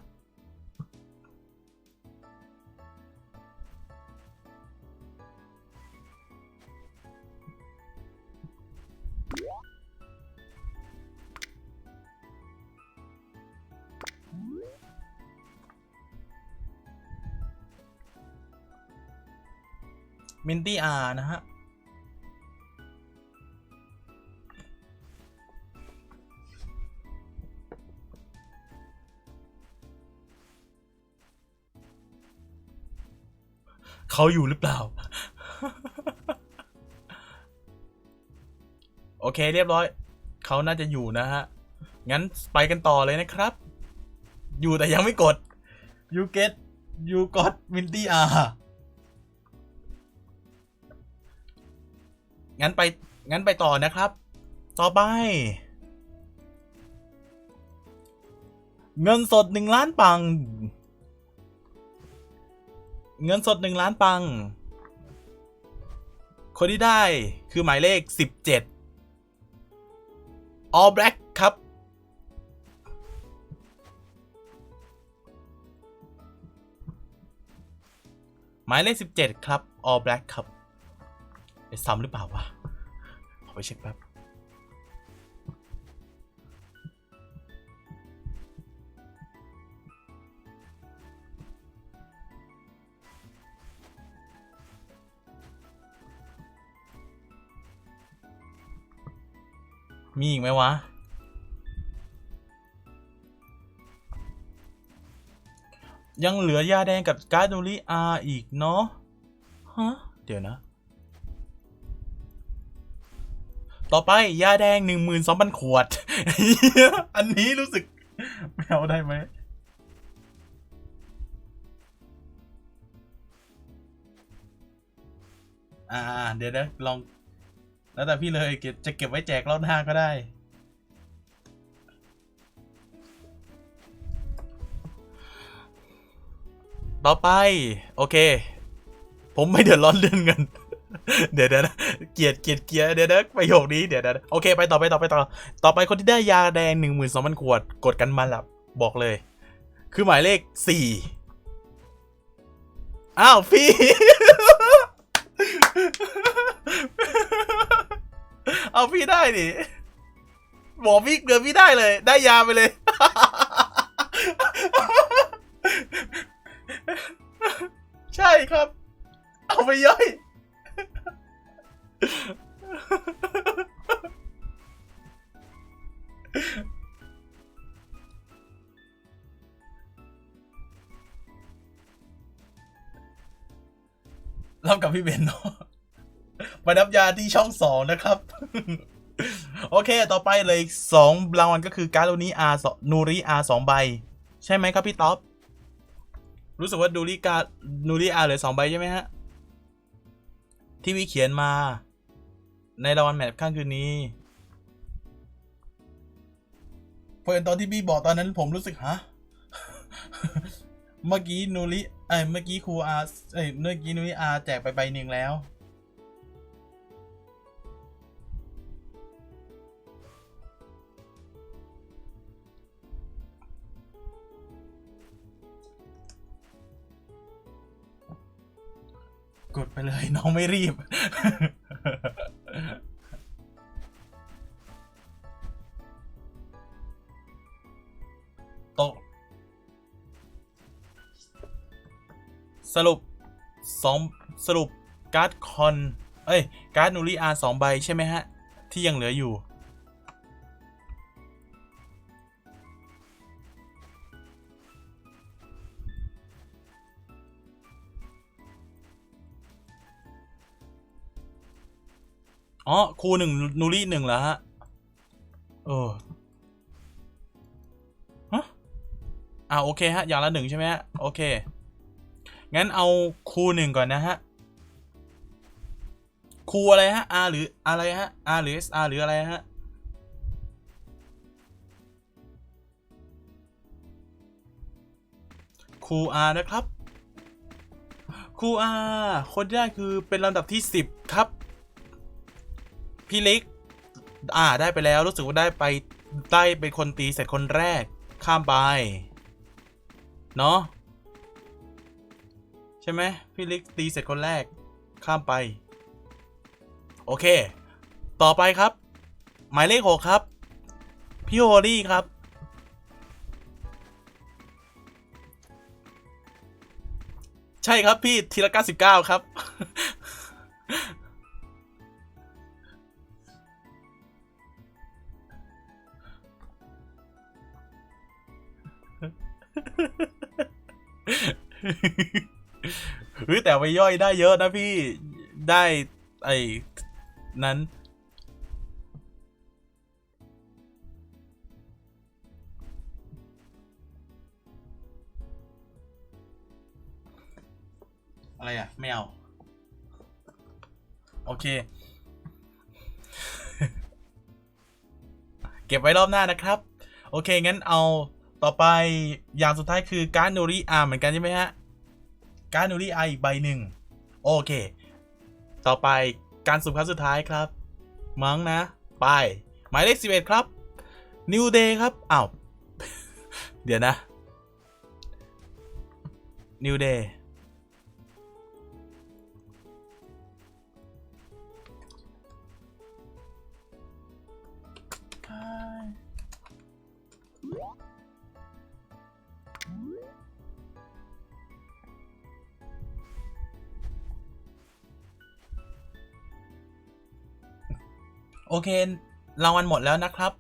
มินตี้อาร์นะฮะเขาอยู่หรือเปล่า โอเคเรียบร้อย เขาน่าจะอยู่นะฮะ งั้นไปกันต่อเลยนะครับ อยู่แต่ยังไม่กด you get you got minty r งั้นไปต่อนะครับ ต่อไป เงินสด1 ล้านปัง เงินสด1 ล้านปัง คนที่ได้คือหมายเลข17 All Black ครับ หมายเลข17ครับ All Black ครับไปซ้ำหรือเปล่าวะขอไปเช็คแป๊บมีอีกไหมวะ ยังเหลือยาแดงกับการ์ดนูริอาอีกเนาะฮะเดี๋ยวนะ ต่อไปยาแดง 12,000 ขวด อันนี้รู้สึกไม่เอาได้ไหมเดี๋ยวนะลองแล้วแต่พี่เลยจะเก็บไว้แจกรอบหน้าก็ได้ ต่อไปโอเคผมไม่เดือดร้อนเรื่องเงิน เดี๋ยวนะเกลียดเดี๋ยวนะประโยคนี้เดี๋ยวนะโอเคไปต่อคนที่ได้ยาแดง 12,000 ขวดกดกันมาแล้วบอกเลยคือหมายเลข4อ้าวพี่ เอาพี่ได้ดิบอกพี่เดือนพี่ได้เลยได้ยาไปเลย ใช่ครับเอาไปย่อยเริ่มกับพี่เบนเนาะมานับยาที่ช่อง2นะครับ โอเคต่อไปเลยอีก2รางวัลก็คือการ์ดนูริอา2ใบใช่ไหมครับพี่ต๊อบรู้สึกว่านูริอาเหลือ2ใบใช่ไหมฮะที่วิเขียนมาในรางวัลแมตช์ข้างคืนนี้เพื่อนตอนที่พี่บอกตอนนั้นผมรู้สึกฮะ เมื่อกี้นูริเมื่อกี้ครูอาเมื่อกี้นูริอาแจกไปใบหนึ่งแล้วกดไปเลยน้องไม่รีบ โตสรุปการ์ดคอนการ์ดนูริอา2ใบใช่ไหมฮะที่ยังเหลืออยู่อ๋อครู1นูริ1เหรอฮะฮะโอเคฮะอย่างละ1ใช่ไหมฮะโอเคงั้นเอาครู1ก่อนนะฮะครูอะไรฮะ R หรืออะไรฮะ R หรือ SR หรืออะไรฮะครู R นะครับครู R คนที่ได้คือเป็นลำดับที่10ครับพี่เล็กได้ไปแล้วรู้สึกว่าได้เป็นคนตีเสร็จคนแรกข้ามไปเนาะใช่ไหมพี่เล็กตีเสร็จคนแรกข้ามไปโอเคต่อไปครับหมายเลข6ครับพี่โฮลี่ครับใช่ครับพี่ทีละ99ครับ เฮ้ยแต่ไปย่อยได้เยอะนะพี่ ได้ไอ้นั้น อะไรอ่ะ ไม่เอา โอเค เก็บไว้รอบหน้านะครับ โอเค งั้นเอาต่อไปอย่างสุดท้ายคือการ์ดนูริอาเหมือนกันใช่ไหมฮะ การ์ดนูริอาอีกใบหนึ่งโอเค ต่อไปการสุ่มครั้งสุดท้ายครับ มั้งนะ ไป หมายเลข11 ครับ New Day ครับอ้าว เดี๋ยวนะ New Day โอเค รางวัลหมดแล้วนะครับ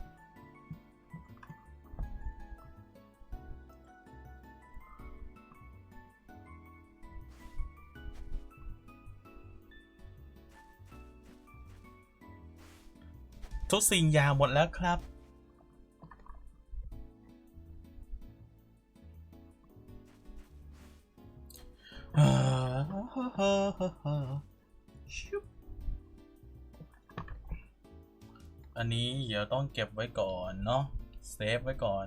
ทุกสิ่งอย่างหมดแล้วครับ อันนี้เดี๋ยวต้องเก็บไว้ก่อนเนาะเซฟไว้ก่อน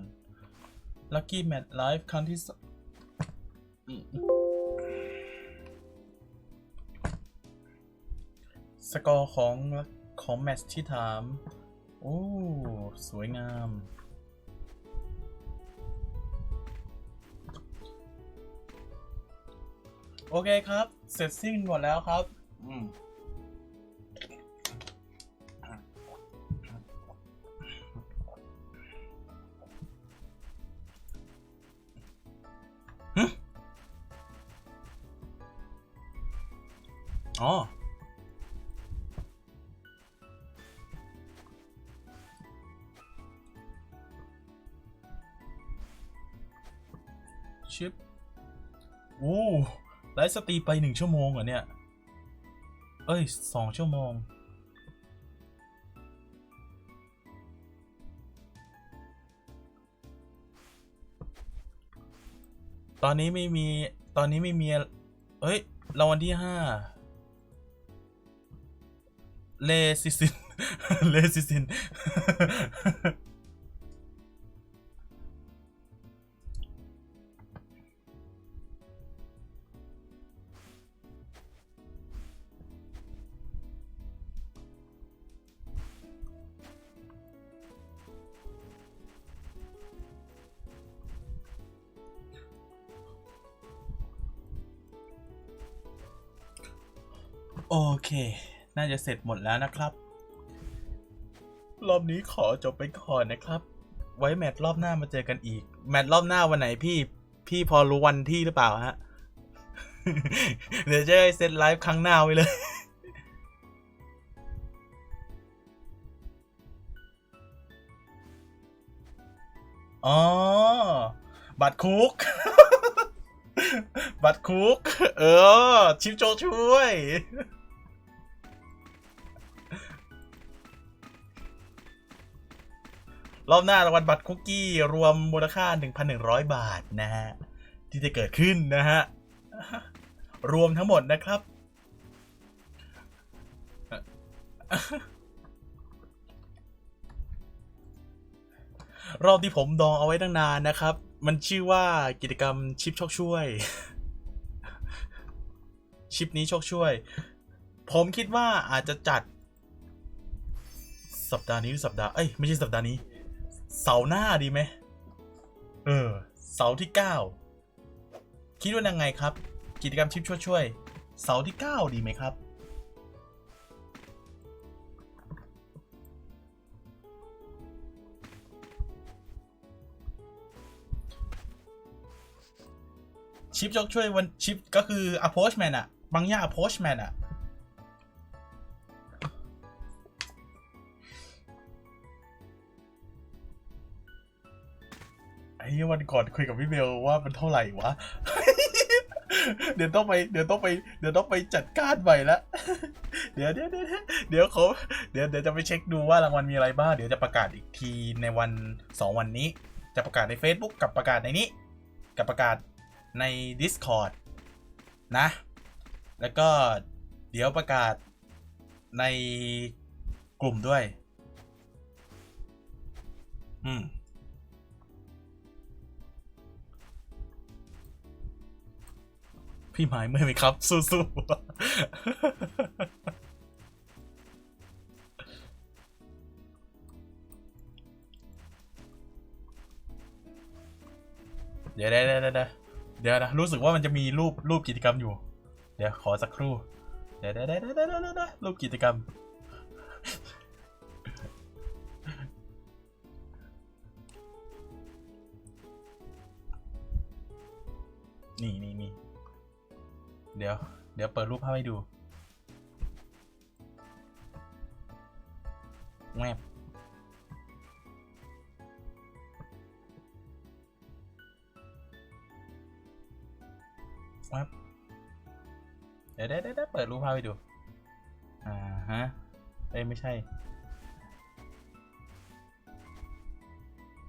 Lucky Match Live ครั้งที่สกอร์ของแมตช์ที่ถาม โอ้ สวยงาม โอเคครับ เสร็จสิ้นหมดแล้วครับอ๋อ ชิปโอ้ไลฟ์สตรีมไป1 ชั่วโมงเหรอเนี่ย เอ้ย2 ชั่วโมง ตอนนี้ไม่มี เอ้ย รางวัลที่ 5 เลซิซิน เลซิซิน โอเค น่าจะเสร็จหมดแล้วนะครับ รอบนี้ขอจบไปก่อนนะครับ ไว้แมตช์รอบหน้ามาเจอกันอีก แมตช์รอบหน้าวันไหนพี่พอรู้วันที่หรือเปล่าฮะ เดี๋ยวจะได้เซตไลฟ์ครั้งหน้าไว้เลย อ๋อ บัตรคุก บัตรคุก ชิปโจช่วย รอบหน้ารางวัลบัตรคุกกี้รวมมูลค่า 1,100 บาทนะฮะ ที่จะเกิดขึ้นนะฮะ รวมทั้งหมดนะครับ รอบที่ผมดองเอาไว้ตั้งนานนะครับ มันชื่อว่ากิจกรรมชิปโชคช่วย ชิปนี้โชคช่วย ผมคิดว่าอาจจะจัดสัปดาห์นี้หรือสัปดาห์ ไม่ใช่สัปดาห์นี้ เสาร์หน้าดีไหม เสาร์ที่ 9 คิดว่ายังไงครับ กิจกรรมชิปช่วยเสาร์ที่ 9 ดีไหมครับ ชิปยกช่วยวันชิปก็คือ approachman อะบางอย่าง approachman อะไอ้วันก่อนคุยกับพี่เบลว่ามันเท่าไหร่วะ เดี๋ยวต้องไปจัดการใหม่ละ เดี๋ยวจะไปเช็คดูว่ารางวัลมีอะไรบ้างเดี๋ยวจะประกาศอีกทีในวัน2 วันนี้จะประกาศใน Facebook กับประกาศในนี้กับประกาศใน Discord นะแล้วก็เดี๋ยวประกาศในกลุ่มด้วยพี่หมายเมื่อยไหมครับสู้ๆ เดี๋ยวนะรู้สึกว่ามันจะมีรูปกิจกรรมอยู่เดี๋ยวขอสักครู่เดี๋ยวรูปกิจกรรมนี่เดี๋ยวเปิดรูปภาพให้ดูแวบเดี๋ยวเปิดรูปภาพให้ดูฮะไม่ใช่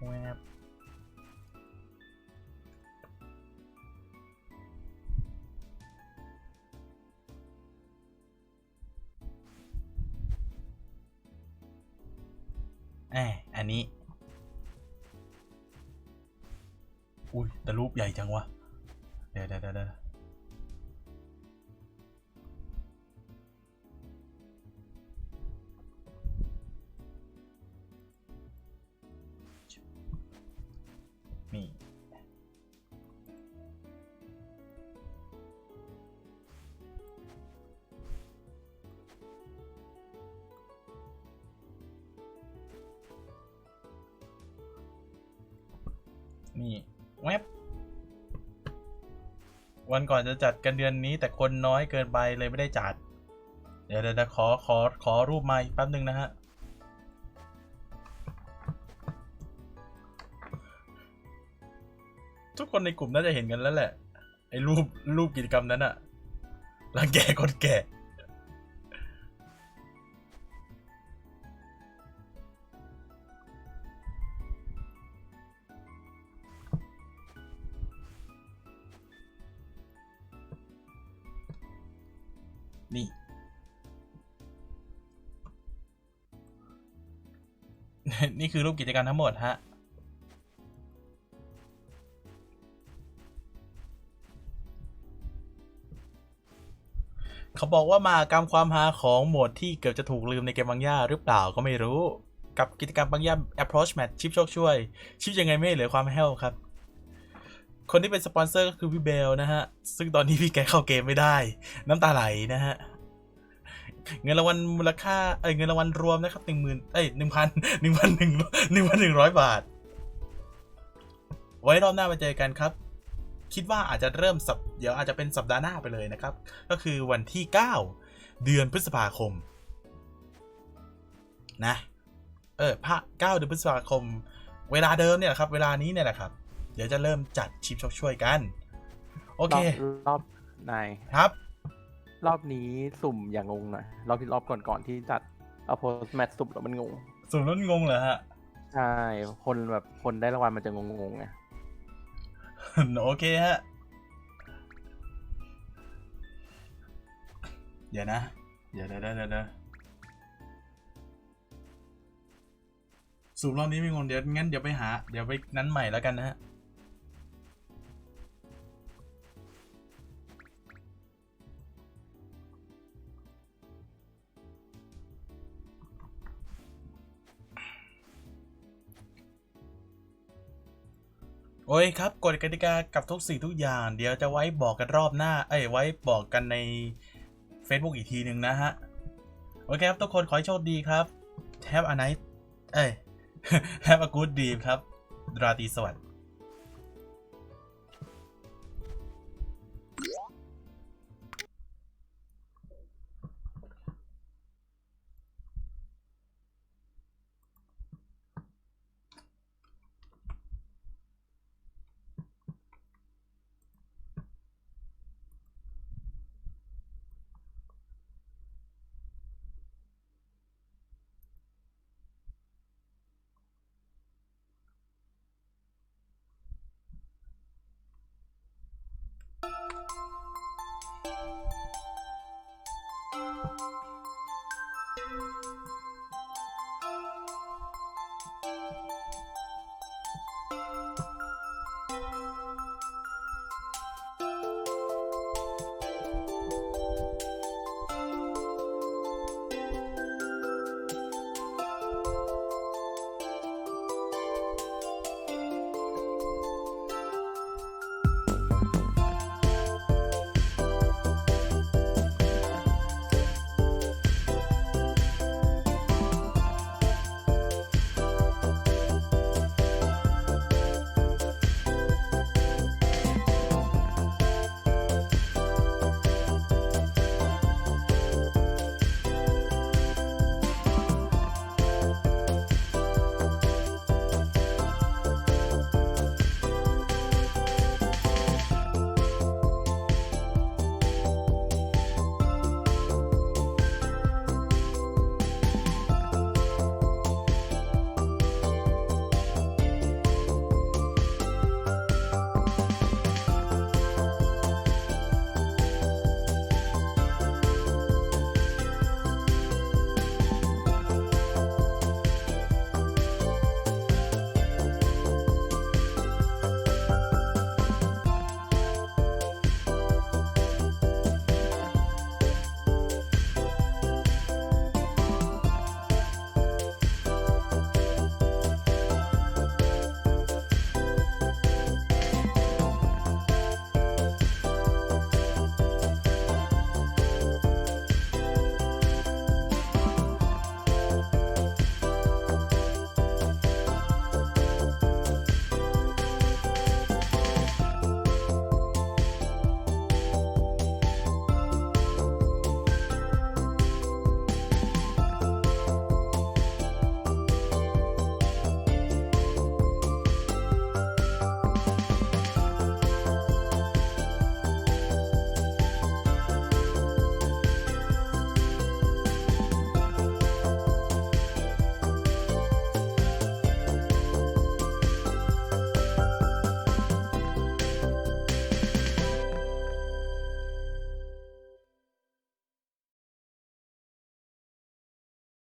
แวบอันนี้อุ้ยแต่รูปใหญ่จังวะเดี๋ยวนี่แวบวันก่อนจะจัดกันเดือนนี้แต่คนน้อยเกินไปเลยไม่ได้จัดเดี๋ยวขอรูปมาอีกแป๊บนึงนะฮะทุกคนในกลุ่มน่าจะเห็นกันแล้วแหละไอ้รูปกิจกรรมนั้นอะรังแกคนแก่นี่คือรูปกิจกรรมทั้งหมดฮะเขาบอกว่ามากรรมความหาของโหมดที่เกือบจะถูกลืมในเกมบางย่าหรือเปล่าก็ไม่รู้กับกิจกรรมบางย่า approach match ชิปโชคช่วยชิปยังไงไม่เหลือความแห้วครับคนที่เป็นสปอนเซอร์ก็คือพี่เบลนะฮะซึ่งตอนนี้พี่แกเข้าเกมไม่ได้น้ำตาไหลนะฮะเงินรางวัลมูลค่าเงินรางวัลรวมนะครับ1,100 บาทไว้รอบหน้ามาเจอกันครับคิดว่าอาจจะเริ่มเดี๋ยวอาจจะเป็นสัปดาห์หน้าไปเลยนะครับก็คือวันที่9เดือนพฤษภาคมนะ9 เดือนพฤษภาคมเวลาเดิมเนี่ยครับเวลานี้เนี่ยแหละครับเดี๋ยวจะเริ่มจัดชิปช็อปช่วยกันโอเครอบนายครับรอบนี้สุ่มอย่างงงหน่อยรอบก่อนที่จัดเอาโพสแมทสุ่มแล้วมันงงสุ่มแล้วงงเหรอฮะใช่คนได้รางวัลมันจะงงไงโอเคฮะเดี๋ยวสุ่มรอบนี้ไม่งงเดี๋ยวงั้นเดี๋ยวไปนั้นใหม่แล้วกันนะฮะโอ้ยครับกฎกติกากับทุกสิ่งทุกอย่างเดี๋ยวจะไว้บอกกันรอบหน้าไว้บอกกันใน Facebook อีกทีหนึ่งนะฮะโอเคครับทุกคนขอให้โชคดีครับ Have a nice Have a good dream ครับราตรีสวัสดิ์